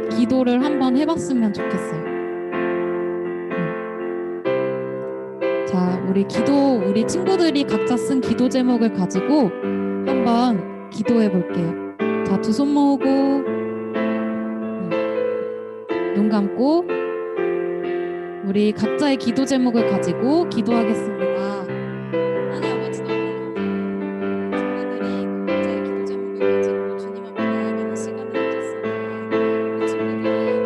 기도를 한번 해봤으면 좋겠어요. 자, 우리 친구들이 각자 쓴 기도 제목을 가지고 한번 기도해 볼게요. 자, 두 손 모으고 눈 감고 우리 각자의 기도 제목을 가지고 기도하겠습니다. 하나님 아버지 너무 감사합니다. 친구들이 각자의 기도 제목을 가지고 주님 앞에 나아가는 시간을 가졌습니다. 우리 친구들이 주님 앞에 나아가는 시간을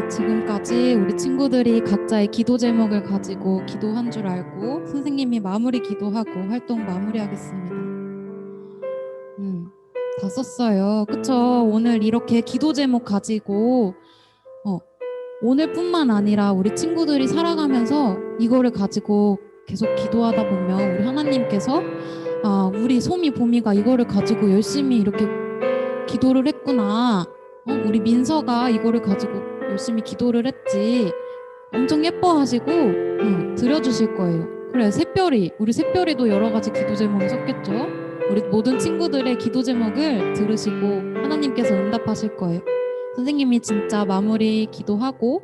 지금까지 우리 친구들이 각자의 기도 제목을 가지고 기도한 줄 알고 선생님이 마무리 기도하고 활동 마무리하겠습니다. 다 썼어요. 그쵸? 오늘 이렇게 기도 제목 가지고 오늘뿐만 아니라 우리 친구들이 살아가면서 이거를 가지고 계속 기도하다 보면 우리 하나님께서 우리 소미 보미가 이거를 가지고 열심히 이렇게 기도를 했구나. 우리 민서가 이거를 가지고 열심히 기도를 했지. 엄청 예뻐하시고 드려주실 거예요. 그래, 우리 샛별이도 여러 가지 기도 제목을 썼겠죠. 우리 모든 친구들의 기도 제목을 들으시고 하나님께서 응답하실 거예요. 선생님이 진짜 마무리 기도하고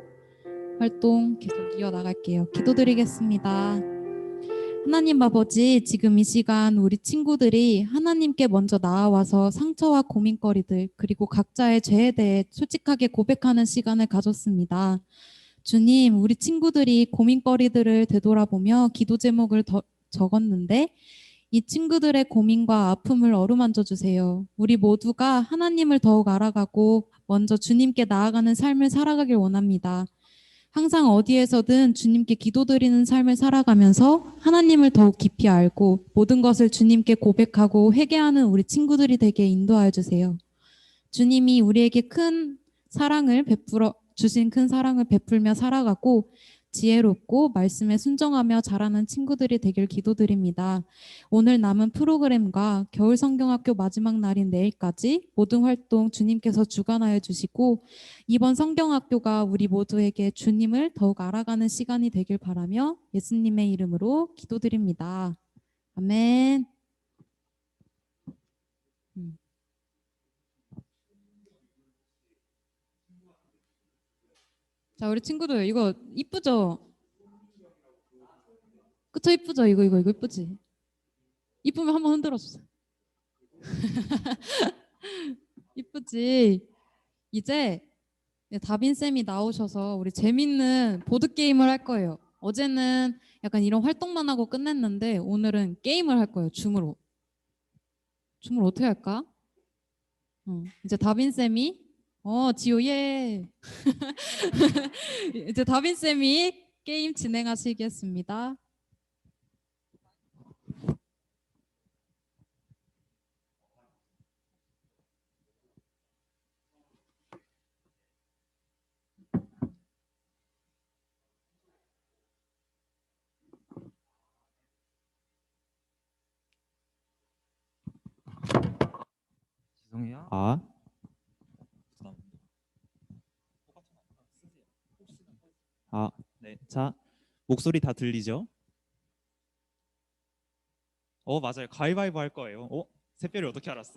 활동 계속 이어나갈게요. 기도드리겠습니다. 하나님 아버지, 지금 이 시간 우리 친구들이 하나님께 먼저 나아와서 상처와 고민거리들 그리고 각자의 죄에 대해 솔직하게 고백하는 시간을 가졌습니다. 주님, 우리 친구들이 고민거리들을 되돌아보며 기도 제목을 적었는데 이 친구들의 고민과 아픔을 어루만져 주세요. 우리 모두가 하나님을 더욱 알아가고 먼저 주님께 나아가는 삶을 살아가길 원합니다. 항상 어디에서든 주님께 기도드리는 삶을 살아가면서 하나님을 더욱 깊이 알고 모든 것을 주님께 고백하고 회개하는 우리 친구들이 되게 인도하여 주세요. 주님이 우리에게 큰 사랑을 베풀며 살아가고 지혜롭고 말씀에 순종하며 자라는 친구들이 되길 기도드립니다. 오늘 남은 프로그램과 겨울 성경학교 마지막 날인 내일까지 모든 활동 주님께서 주관하여 주시고 이번 성경학교가 우리 모두에게 주님을 더욱 알아가는 시간이 되길 바라며 예수님의 이름으로 기도드립니다. 아멘. 자, 우리 친구들 이거 이쁘죠? 그쵸, 이쁘죠? 이거 이쁘지? 이쁘면 한번 흔들어 주세요. 이쁘지? 이제 다빈 쌤이 나오셔서 우리 재밌는 보드게임을 할 거예요. 어제는 약간 이런 활동만 하고 끝냈는데 오늘은 게임을 할 거예요. 줌으로. 줌을 어떻게 할까? 이제 다빈 쌤이 지효 예. 이제 다빈 쌤이 게임 진행하시겠습니다. 죄송해요. 네. 자, 목소리 다 들리죠? 맞아요. 가위바위보 할 거예요. 새별이 어떻게 알았어?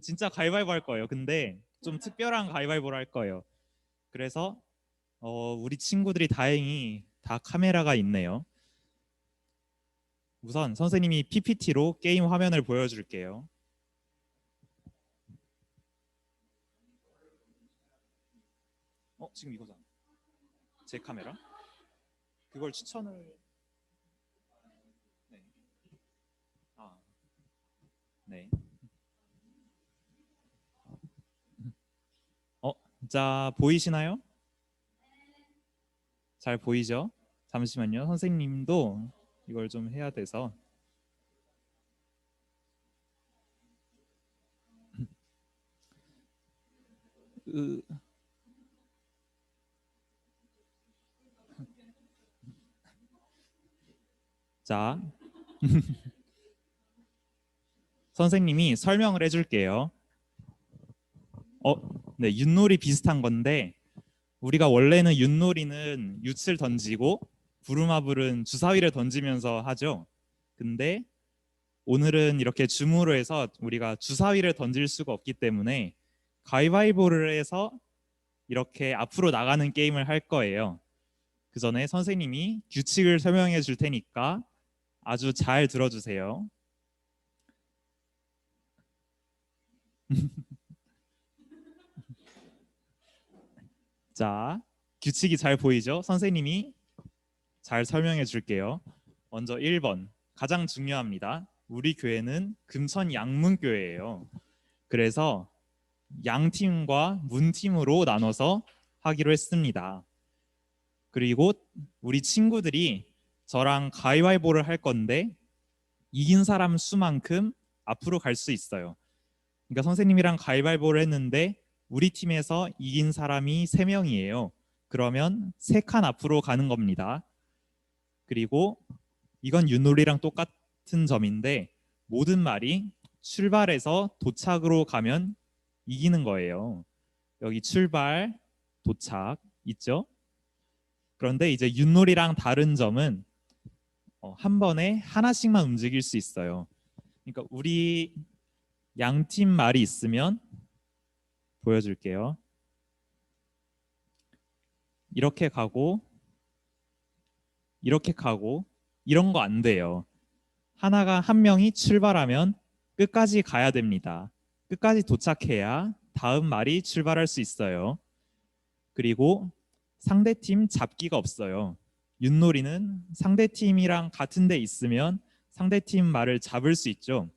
진짜 가위바위보 할 거예요. 근데 좀 특별한 가위바위보를 할 거예요. 그래서 우리 친구들이 다행히 다 카메라가 있네요. 우선 선생님이 PPT로 게임 화면을 보여줄게요. 지금 이거잖아. 제 카메라. 그걸 추천을. 네. 네. 자, 보이시나요? 잘 보이죠? 잠시만요. 선생님도 이걸 좀 해야 돼서. 자, 선생님이 설명을 해줄게요. 네, 윷놀이 비슷한 건데 우리가 원래는 윷놀이는 윷을 던지고 부루마블은 주사위를 던지면서 하죠. 근데 오늘은 이렇게 줌으로 해서 우리가 주사위를 던질 수가 없기 때문에 가위바위보를 해서 이렇게 앞으로 나가는 게임을 할 거예요. 그 전에 선생님이 규칙을 설명해 줄 테니까 아주 잘 들어주세요. 자, 규칙이 잘 보이죠? 선생님이 잘 설명해 줄게요. 먼저 1번, 가장 중요합니다. 우리 교회는 금천 양문교회예요. 그래서 양팀과 문팀으로 나눠서 하기로 했습니다. 그리고 우리 친구들이 저랑 가위바위보를 할 건데 이긴 사람 수만큼 앞으로 갈 수 있어요. 그러니까 선생님이랑 가위바위보를 했는데 우리 팀에서 이긴 사람이 3명이에요. 그러면 3칸 앞으로 가는 겁니다. 그리고 이건 윷놀이랑 똑같은 점인데 모든 말이 출발해서 도착으로 가면 이기는 거예요. 여기 출발, 도착 있죠? 그런데 이제 윷놀이랑 다른 점은 한 번에 하나씩만 움직일 수 있어요. 그러니까 우리 양팀 말이 있으면 보여줄게요. 이렇게 가고 이렇게 가고 이런 거 안 돼요. 한 명이 출발하면 끝까지 가야 됩니다. 끝까지 도착해야 다음 말이 출발할 수 있어요. 그리고 상대팀 잡기가 없어요. 윷놀이는 상대팀이랑 같은 데 있으면 상대팀 말을 잡을 수 있죠.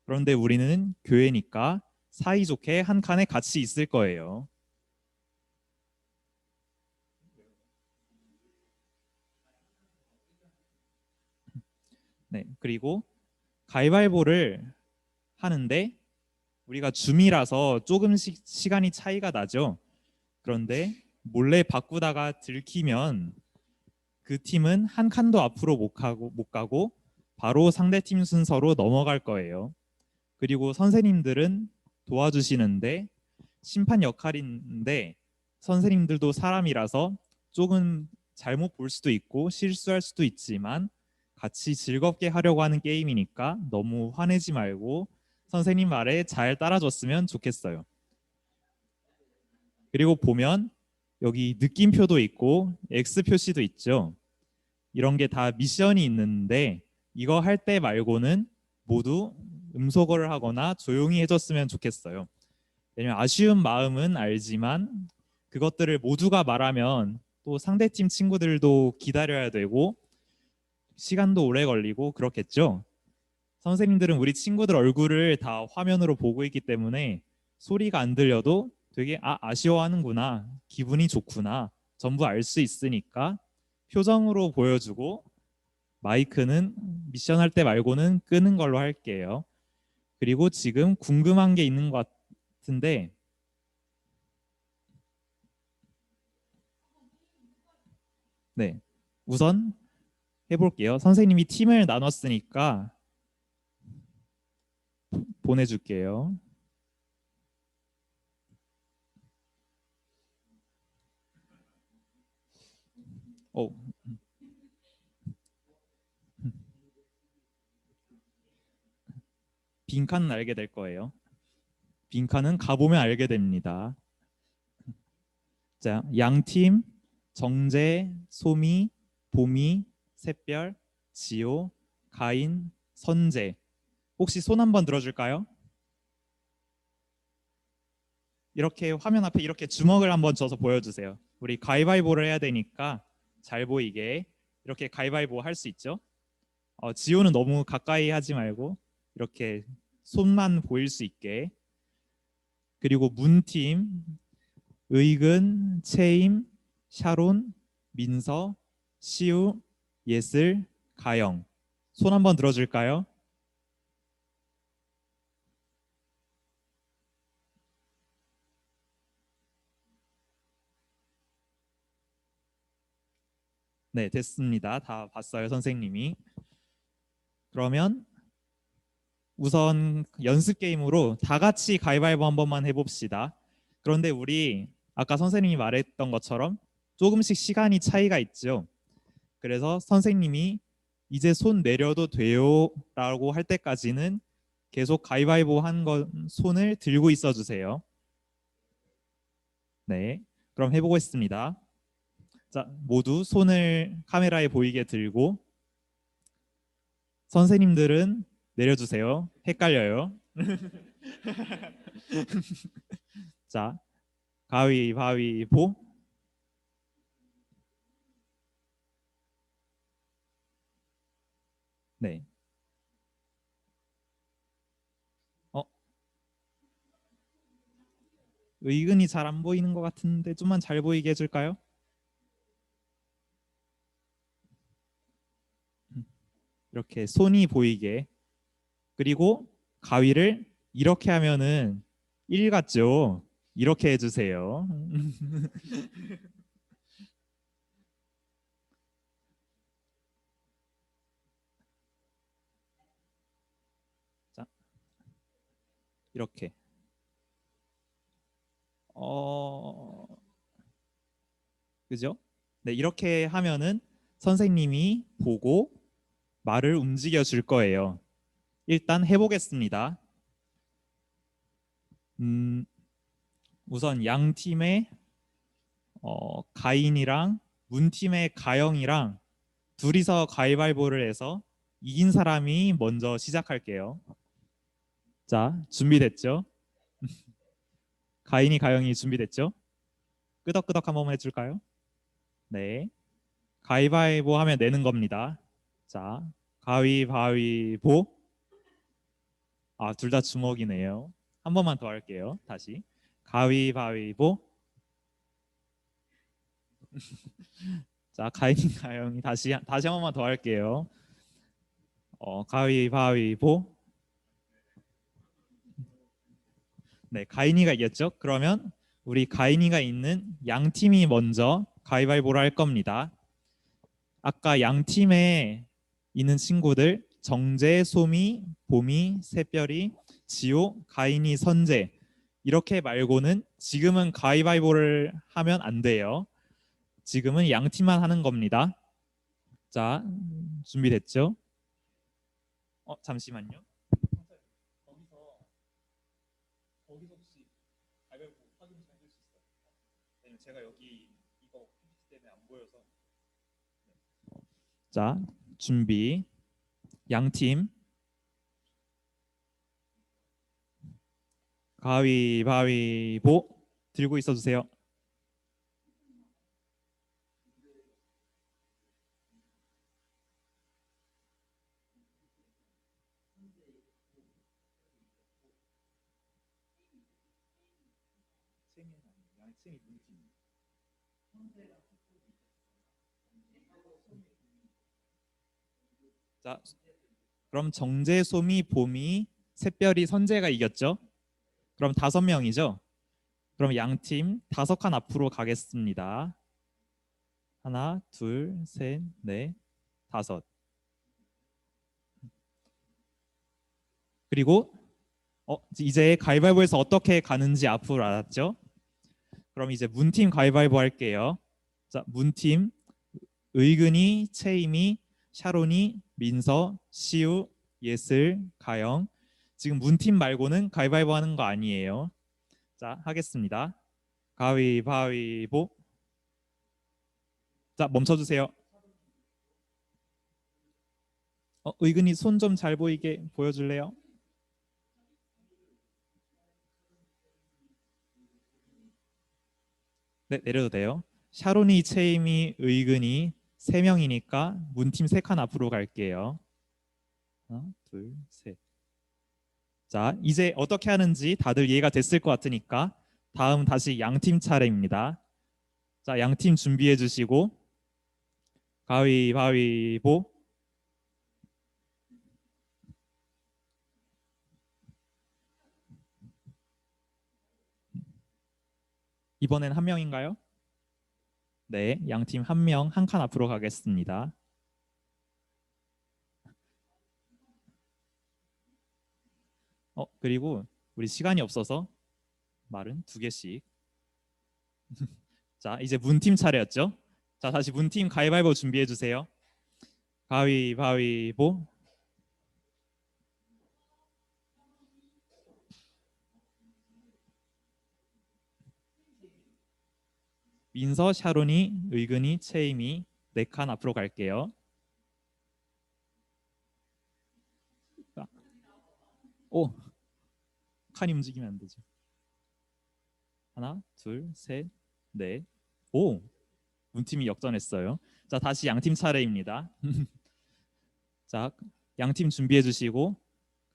그런데 우리는 교회니까 사이좋게 한 칸에 같이 있을 거예요. 네, 그리고 가위바위보를 하는데 우리가 줌이라서 조금씩 시간이 차이가 나죠. 그런데 몰래 바꾸다가 들키면 그 팀은 한 칸도 앞으로 못 가고 바로 상대팀 순서로 넘어갈 거예요. 그리고 선생님들은 도와주시는데 심판 역할인데 선생님들도 사람이라서 조금 잘못 볼 수도 있고 실수할 수도 있지만 같이 즐겁게 하려고 하는 게임이니까 너무 화내지 말고 선생님 말에 잘 따라줬으면 좋겠어요. 그리고 보면 여기 느낌표도 있고 X 표시도 있죠. 이런 게 다 미션이 있는데 이거 할 때 말고는 모두 음소거를 하거나 조용히 해줬으면 좋겠어요. 왜냐면 아쉬운 마음은 알지만 그것들을 모두가 말하면 또 상대팀 친구들도 기다려야 되고 시간도 오래 걸리고 그렇겠죠. 선생님들은 우리 친구들 얼굴을 다 화면으로 보고 있기 때문에 소리가 안 들려도 되게 아쉬워하는구나, 기분이 좋구나 전부 알 수 있으니까 표정으로 보여주고 마이크는 미션 할 때 말고는 끄는 걸로 할게요. 그리고 지금 궁금한 게 있는 것 같은데 네, 우선 해볼게요. 선생님이 팀을 나눴으니까 보내줄게요. 어, 빈칸은 알게 될 거예요. 빈칸은 가보면 알게 됩니다. 자, 양팀 정재, 소미, 보미, 샛별, 지호, 가인, 선재. 혹시 손 한번 들어줄까요? 이렇게 화면 앞에 이렇게 주먹을 한번 져서 보여주세요. 우리 가위바위보를 해야 되니까 잘 보이게 이렇게 가위바위보 할 수 있죠? 지호는 너무 가까이 하지 말고 이렇게 손만 보일 수 있게. 그리고 문팀 의근, 채임, 샤론, 민서, 시우, 예슬, 가영. 손 한번 들어줄까요? 네, 됐습니다. 다 봤어요, 선생님이. 그러면 우선 연습 게임으로 다 같이 가위바위보 한 번만 해봅시다. 그런데 우리 아까 선생님이 말했던 것처럼 조금씩 시간이 차이가 있죠. 그래서 선생님이 이제 손 내려도 돼요 라고 할 때까지는 계속 가위바위보 한 손을 들고 있어 주세요. 네, 그럼 해보겠습니다. 자, 모두 손을 카메라에 보이게 들고 선생님들은 내려주세요. 헷갈려요. 자, 가위바위보. 네. 의근이 잘 안 보이는 것 같은데 좀만 잘 보이게 해줄까요? 이렇게 손이 보이게. 그리고 가위를 이렇게 하면은 1 같죠? 이렇게 해주세요. 자, 이렇게. 그죠? 네, 이렇게 하면은 선생님이 보고 말을 움직여 줄 거예요. 일단 해보겠습니다. 우선 양 팀의 가인이랑 문 팀의 가영이랑 둘이서 가위바위보를 해서 이긴 사람이 먼저 시작할게요. 자, 준비됐죠? 가인이 가영이 준비됐죠? 끄덕끄덕 한 번만 해줄까요? 네. 가위바위보 하면 내는 겁니다. 자, 가위바위보. 둘 다 주먹이네요. 한 번만 더 할게요. 다시. 가위바위보. 자, 가인이 가영이 다시 한 번만 더 할게요. 가위바위보. 네, 가인이가 이겼죠? 그러면 우리 가인이가 있는 양 팀이 먼저 가위바위보를 할 겁니다. 아까 양 팀에 있는 친구들 정재, 소미, 보미, 샛별이, 지호, 가인이, 선재 이렇게 말고는 지금은 가위바위보를 하면 안 돼요. 지금은 양 팀만 하는 겁니다. 자, 준비됐죠? 잠시만요. 거기서 혹시 가위바위보 확인 좀 해줄 수 있어요? 왜냐면 제가 여기 이거 PPT 때문에 안 보여서. 자, 준비. 양팀 가위바위보 들고 있어 주세요. 자, 그럼 정재, 소미, 봄이, 샛별이, 선재가 이겼죠? 그럼 5명이죠? 그럼 양팀 5칸 앞으로 가겠습니다. 하나, 둘, 셋, 넷, 5. 그리고 이제 가위바위보에서 어떻게 가는지 앞으로 알았죠? 그럼 이제 문팀 가위바위보 할게요. 자, 문팀 의근이, 채임이, 샤론이, 민서, 시우, 예슬, 가영. 지금 문팀 말고는 가위바위보 하는 거 아니에요. 자, 하겠습니다. 가위바위보. 자, 멈춰주세요. 의근이 손 좀 잘 보이게 보여줄래요? 네, 내려도 돼요. 샤론이, 채임이, 의근이 3명이니까 문팀 3칸 앞으로 갈게요. 하나, 둘, 셋. 자, 이제 어떻게 하는지 다들 이해가 됐을 것 같으니까 다음 다시 양팀 차례입니다. 자, 양팀 준비해 주시고 가위바위보. 이번엔 1명인가요? 네, 양팀 1명 1칸 앞으로 가겠습니다. 그리고 우리 시간이 없어서 말은 2개씩. 자, 이제 문팀 차례였죠? 자, 다시 문팀 가위바위보 준비해 주세요. 가위바위보. 민서, 샤론이, 의근이, 채임이 4칸 앞으로 갈게요. 오, 칸이 움직이면 안 되죠. 하나, 둘, 셋, 넷. 오, 문팀이 역전했어요. 자, 다시 양팀 차례입니다. 자, 양팀 준비해 주시고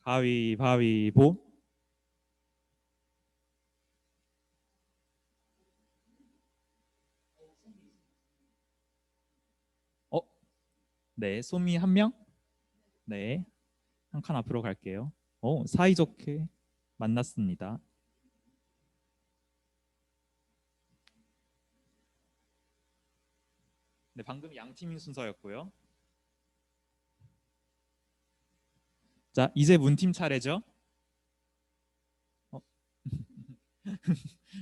가위바위보. 네, 소미 1명. 네, 1칸 앞으로 갈게요. 사이좋게 만났습니다. 네, 방금 양팀인 순서였고요. 자, 이제 문팀 차례죠.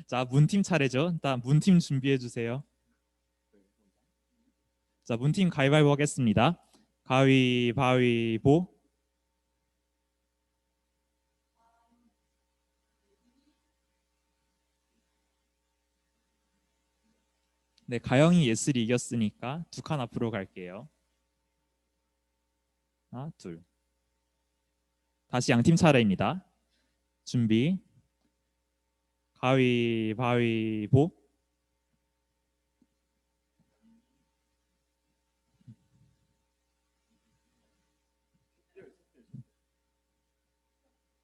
자, 문팀 차례죠. 일단 문팀 준비해 주세요. 자, 문팀 가위바위보 하겠습니다. 가위바위보. 네, 가영이 예슬이 이겼으니까 2칸 앞으로 갈게요. 하나, 둘. 다시 양팀 차례입니다. 준비. 가위바위보.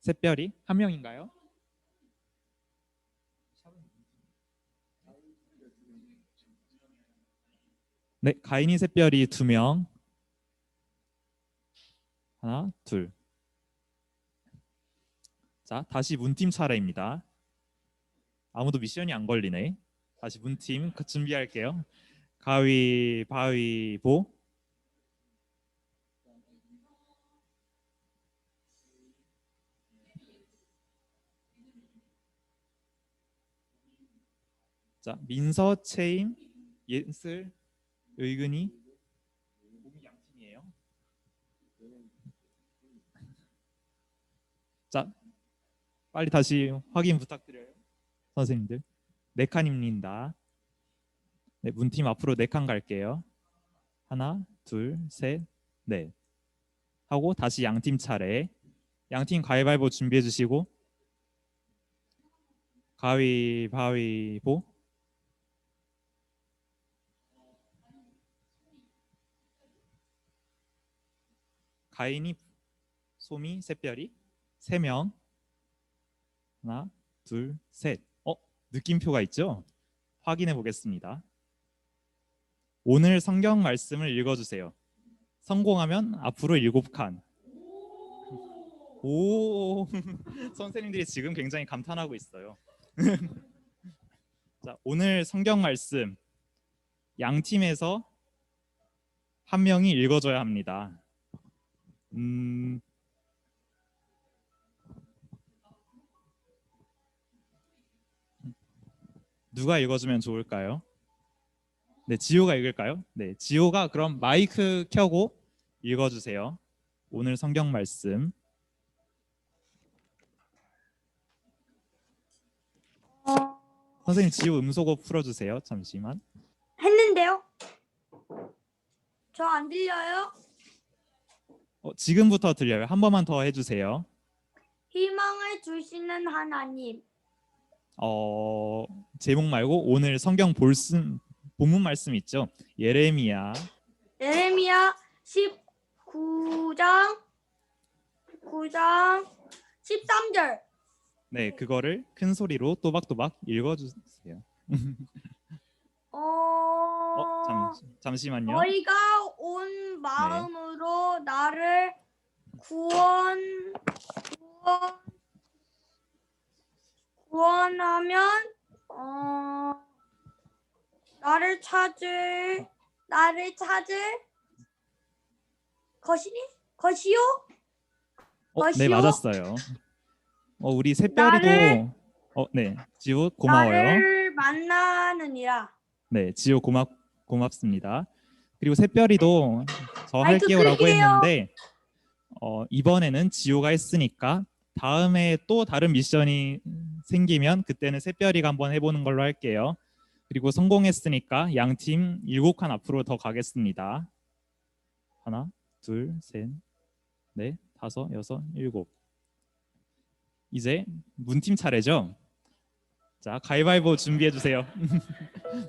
샛별이 1명인가요? 네, 가인이, 샛별이 2명. 하나, 둘. 자, 다시 문팀 차례입니다. 아무도 미션이 안 걸리네. 다시 문팀 준비할게요. 가위바위보. 자, 민서, 채임, 예슬, 의근이. 봄이 양팀이에요. 자, 빨리 다시 확인 부탁드려요. 선생님들. 4칸입니다. 네, 문팀 앞으로 4칸 갈게요. 하나, 둘, 셋, 넷. 하고 다시 양팀 차례. 양팀 가위바위보 준비해 주시고 가위바위보. 가인이, 소미, 샛별이 3명. 하나, 둘, 셋. 느낌표가 있죠? 확인해 보겠습니다. 오늘 성경 말씀을 읽어주세요. 성공하면 앞으로 7칸. 오, 선생님들이 지금 굉장히 감탄하고 있어요. 자, 오늘 성경 말씀 양 팀에서 한 명이 읽어줘야 합니다. 누가 읽어주면 좋을까요? 네, 지호가 읽을까요? 네, 지호가 그럼 마이크 켜고 읽어주세요. 오늘 성경 말씀. 선생님, 지호 음소거 풀어주세요. 잠시만. 했는데요? 저 안 들려요? 지금부터 들려요. 한 번만 더 해주세요. 희망을 주시는 하나님. 제목 말고 오늘 성경 본문 말씀 있죠? 예레미야 예레미야 19장 13절. 네, 그거를 큰 소리로 또박또박 읽어주세요. 잠시만요. 너희가 온 마음으로 나를 구원하면 나를 찾을 것이요? 네, 맞았어요. 우리 샛별이도 네, 지호 고마워요. 나를 만나느니라. 네, 지호 고맙습니다. 그리고 샛별이도 저 마이크 할게요라고 끌게요. 했는데 이번에는 지호가 했으니까 다음에 또 다른 미션이 생기면 그때는 샛별이가 한번 해보는 걸로 할게요. 그리고 성공했으니까 양 팀 7칸 앞으로 더 가겠습니다. 하나, 둘, 셋, 넷, 다섯, 여섯, 일곱. 이제 문팀 차례죠. 자, 가위바위보 준비해 주세요.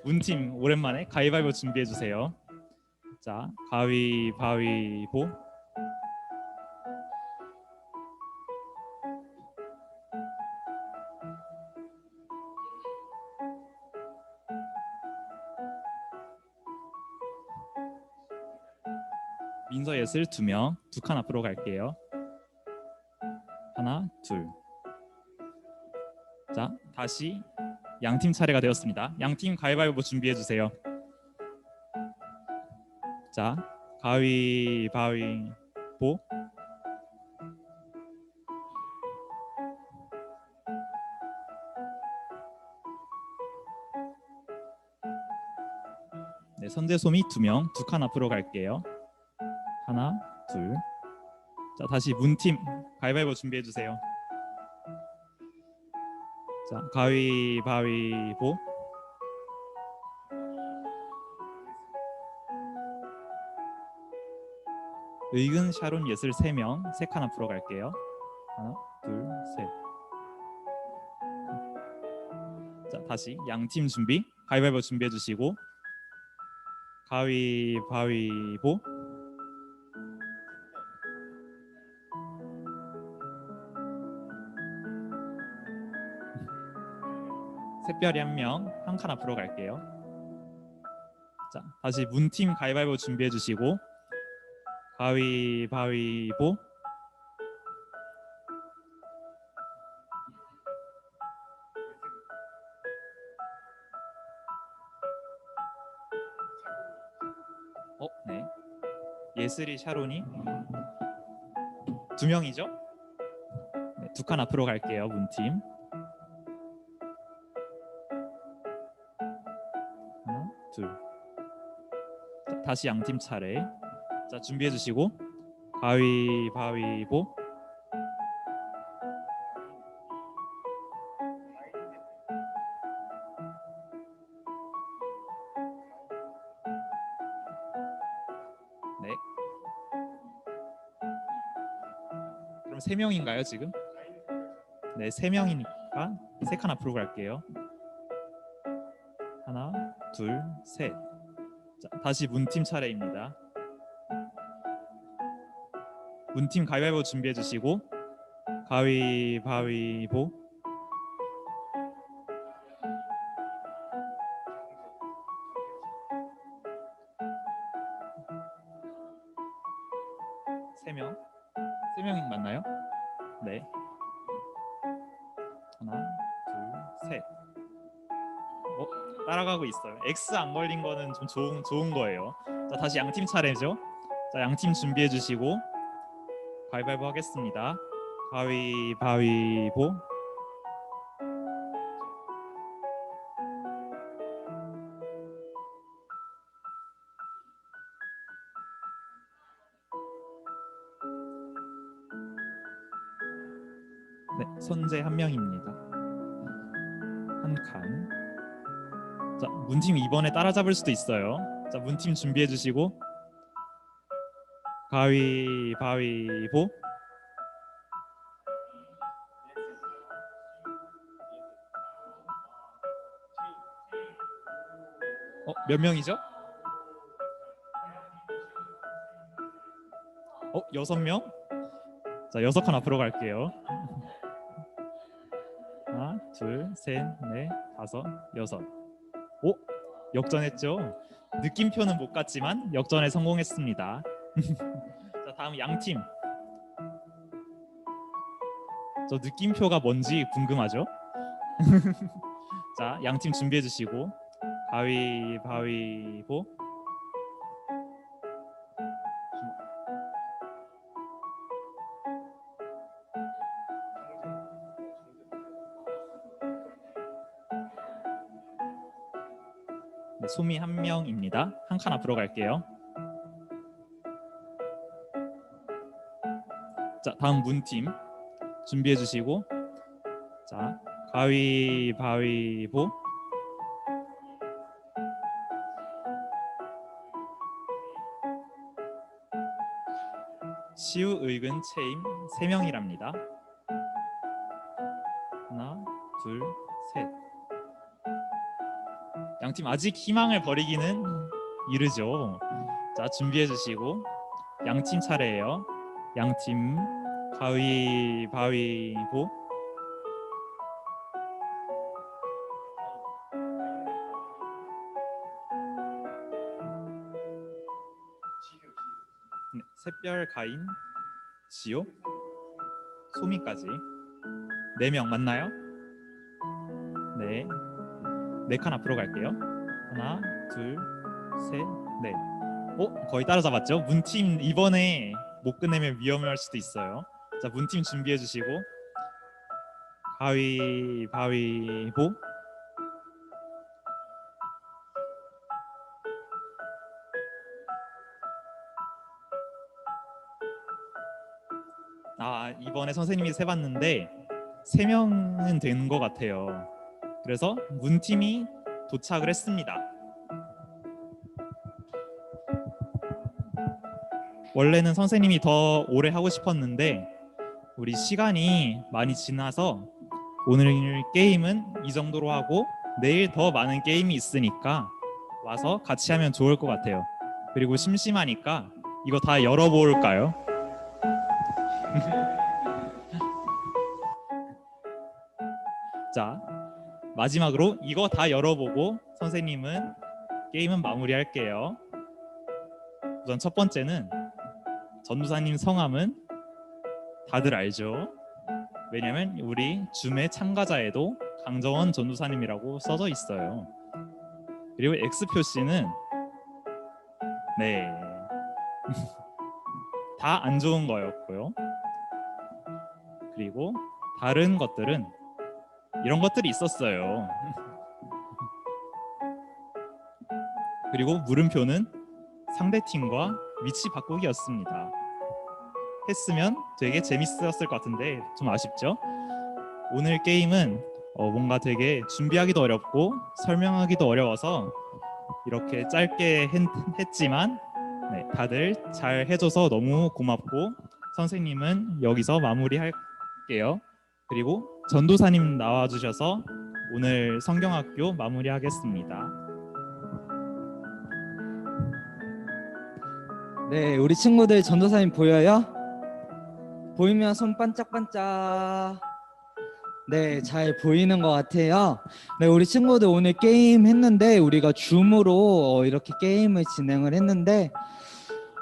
문팀 오랜만에 가위바위보 준비해 주세요. 자, 가위바위보. 민서예슬 2명, 2칸 앞으로 갈게요. 하나, 둘. 자, 다시 양팀 차례가 되었습니다. 양팀 가위바위보 준비해 주세요. 자, 가위바위보. 네, 선재솜이 2명, 2칸 앞으로 갈게요. 하나, 둘. 자, 다시 문팀 가위바위보 준비해 주세요. 자, 가위바위보. 의근, 샤론, 예슬 3명, 3칸 앞으로 갈게요. 하나, 둘, 셋. 자, 다시 양팀 준비. 가위바위보 준비해 주시고. 가위바위보. 샛별이 1명, 1칸 앞으로 갈게요. 자, 다시 문팀 가위바위보 준비해 주시고. 가위바위보. 네. 예슬이, 샤론이 2명이죠? 네, 2칸 앞으로 갈게요. 문팀. 하나, 둘. 자, 다시 양팀 차례. 자, 준비해 주시고. 가위바위보. 네. 그럼 3명인가요 지금? 네, 3명이니까 3칸 앞으로 갈게요. 하나, 둘, 셋. 자, 다시 문팀 차례입니다. 문팀 가위바위보 준비해 주시고. 가위바위보. 3명. 3명이 맞나요? 네. 하나, 둘, 셋. 따라가고 있어요. X 안 걸린 거는 좀 좋은 거예요. 자, 다시 양팀 차례죠. 자, 양팀 준비해 주시고 가위바위보 하겠습니다. 가위바위보. 네, 선제 한 명입니다. 한 칸. 자, 문팀 이번에 따라잡을 수도 있어요. 자, 문팀 준비해 주시고 가위바위보. 몇 명이죠? 6명? 자, 6칸 앞으로 갈게요. 하나, 둘, 셋, 넷, 다섯, 여섯. 역전했죠? 느낌표는 못 갔지만 역전에 성공했습니다. 자, 다음 양팀. 저 느낌표가 뭔지 궁금하죠? 자, 양팀 준비해 주시고 가위바위보. 네, 소미 한 명입니다. 한 칸 앞으로 갈게요. 자, 다음 문팀 준비해 주시고 자, 가위바위보. 시우, 의근, 채임 3명이랍니다. 하나, 둘, 셋. 양팀 아직 희망을 버리기는 이르죠. 자, 준비해 주시고 양팀 차례예요. 양팀 가위바위보. 네, 샛별, 가인, 지호, 소미까지 4명 맞나요? 네. 4칸 앞으로 갈게요. 하나, 둘, 셋, 넷. 거의 따라잡았죠? 문팀 이번에 못 끝내면 위험할 수도 있어요. 자, 문팀 준비해 주시고 가위바위보. 이번에 선생님이 세봤는데 3명은 되는 것 같아요. 그래서 문팀이 도착을 했습니다. 원래는 선생님이 더 오래 하고 싶었는데 우리 시간이 많이 지나서 오늘 게임은 이 정도로 하고 내일 더 많은 게임이 있으니까 와서 같이 하면 좋을 것 같아요. 그리고 심심하니까 이거 다 열어볼까요? 자, 마지막으로 이거 다 열어보고 선생님은 게임은 마무리할게요. 우선 첫 번째는 전도사님 성함은 다들 알죠? 왜냐면 우리 줌의 참가자에도 강정원 전도사님이라고 써져 있어요. 그리고 X 표시는 네, 다 안 좋은 거였고요. 그리고 다른 것들은 이런 것들이 있었어요. 그리고 물음표는 상대팀과 위치 바꾸기였습니다. 했으면 되게 재밌었을 것 같은데 좀 아쉽죠? 오늘 게임은 뭔가 되게 준비하기도 어렵고 설명하기도 어려워서 이렇게 짧게 했지만 네, 다들 잘 해줘서 너무 고맙고 선생님은 여기서 마무리할게요. 그리고 전도사님 나와주셔서 오늘 성경학교 마무리하겠습니다. 네, 우리 친구들 전도사님 보여요? 보이면 손 반짝반짝. 네, 잘 보이는 것 같아요. 네, 우리 친구들 오늘 게임 했는데 우리가 줌으로 이렇게 게임을 진행을 했는데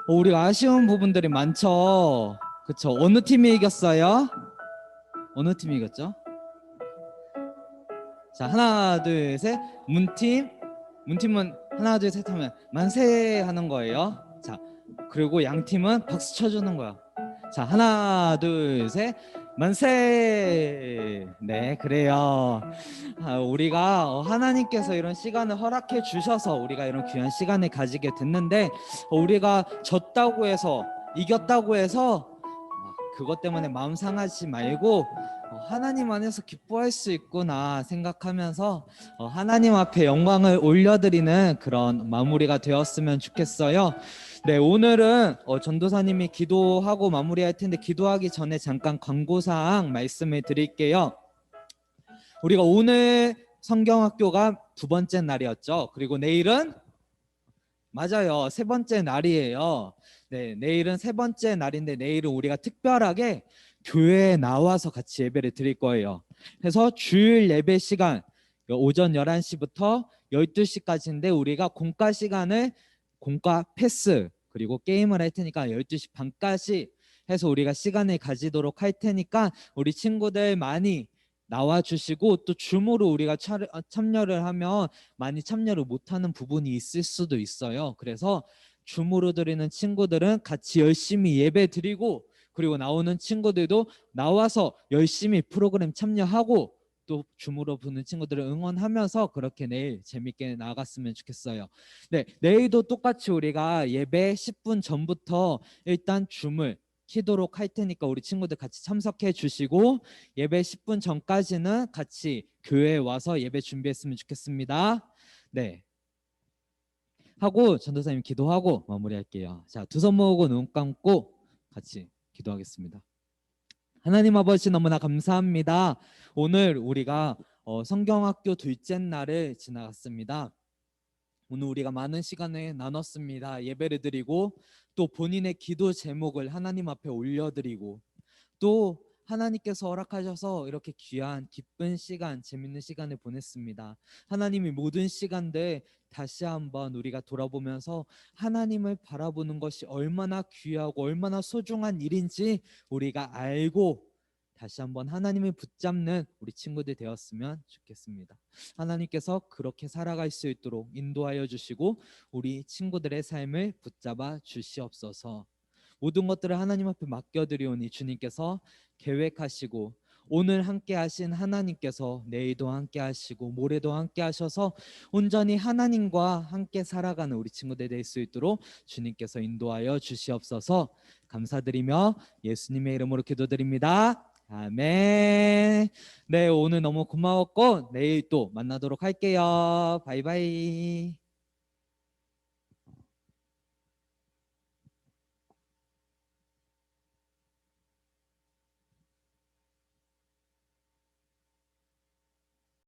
우리가 아쉬운 부분들이 많죠. 그쵸? 어느 팀이 이겼어요? 어느 팀이 이겼죠? 자, 하나, 둘, 셋. 문팀. 문팀은 하나, 둘, 셋 하면 만세 하는 거예요. 자, 그리고 양팀은 박수 쳐주는 거야. 자, 하나, 둘, 셋. 만세. 네, 그래요. 우리가 하나님께서 이런 시간을 허락해 주셔서 우리가 이런 귀한 시간을 가지게 됐는데, 우리가 졌다고 해서 이겼다고 해서 그것 때문에 마음 상하지 말고 하나님 안에서 기뻐할 수 있구나 생각하면서 하나님 앞에 영광을 올려드리는 그런 마무리가 되었으면 좋겠어요. 네, 오늘은 전도사님이 기도하고 마무리할 텐데, 기도하기 전에 잠깐 광고사항 말씀을 드릴게요. 우리가 오늘 성경학교가 2번째 날이었죠. 그리고 내일은 맞아요, 3번째 날이에요. 네, 내일은 3번째 날인데, 내일은 우리가 특별하게 교회에 나와서 같이 예배를 드릴 거예요. 그래서 주일 예배 시간 오전 11시부터 12시까지인데 우리가 공과 시간을 공과 패스 그리고 게임을 할 테니까 12시 반까지 해서 우리가 시간을 가지도록 할 테니까 우리 친구들 많이 나와주시고, 또 줌으로 우리가 참여를 하면 많이 참여를 못하는 부분이 있을 수도 있어요. 그래서 줌으로 드리는 친구들은 같이 열심히 예배 드리고, 그리고 나오는 친구들도 나와서 열심히 프로그램 참여하고, 또 줌으로 보는 친구들을 응원하면서 그렇게 내일 재밌게 나갔으면 좋겠어요. 네, 내일도 똑같이 우리가 예배 10분 전부터 일단 줌을 키도록 할 테니까 우리 친구들 같이 참석해 주시고, 예배 10분 전까지는 같이 교회에 와서 예배 준비했으면 좋겠습니다. 네, 하고 전도사님 기도하고 마무리할게요. 자, 두 손 모으고 눈 감고 같이 기도하겠습니다. 하나님 아버지, 너무나 감사합니다. 오늘 우리가 성경학교 둘째 날을 지나갔습니다. 오늘 우리가 많은 시간을 나눴습니다. 예배를 드리고, 또 본인의 기도 제목을 하나님 앞에 올려드리고, 또 하나님께서 허락하셔서 이렇게 귀한 기쁜 시간, 재밌는 시간을 보냈습니다. 하나님이 모든 시간들 다시 한번 우리가 돌아보면서 하나님을 바라보는 것이 얼마나 귀하고 얼마나 소중한 일인지 우리가 알고 다시 한번 하나님을 붙잡는 우리 친구들 되었으면 좋겠습니다. 하나님께서 그렇게 살아갈 수 있도록 인도하여 주시고 우리 친구들의 삶을 붙잡아 주시옵소서. 모든 것들을 하나님 앞에 맡겨드리오니 주님께서 계획하시고, 오늘 함께 하신 하나님께서 내일도 함께 하시고 모레도 함께 하셔서 온전히 하나님과 함께 살아가는 우리 친구들 될 수 있도록 주님께서 인도하여 주시옵소서. 감사드리며 예수님의 이름으로 기도드립니다. 아멘. 네, 오늘 너무 고마웠고 내일 또 만나도록 할게요. 바이바이.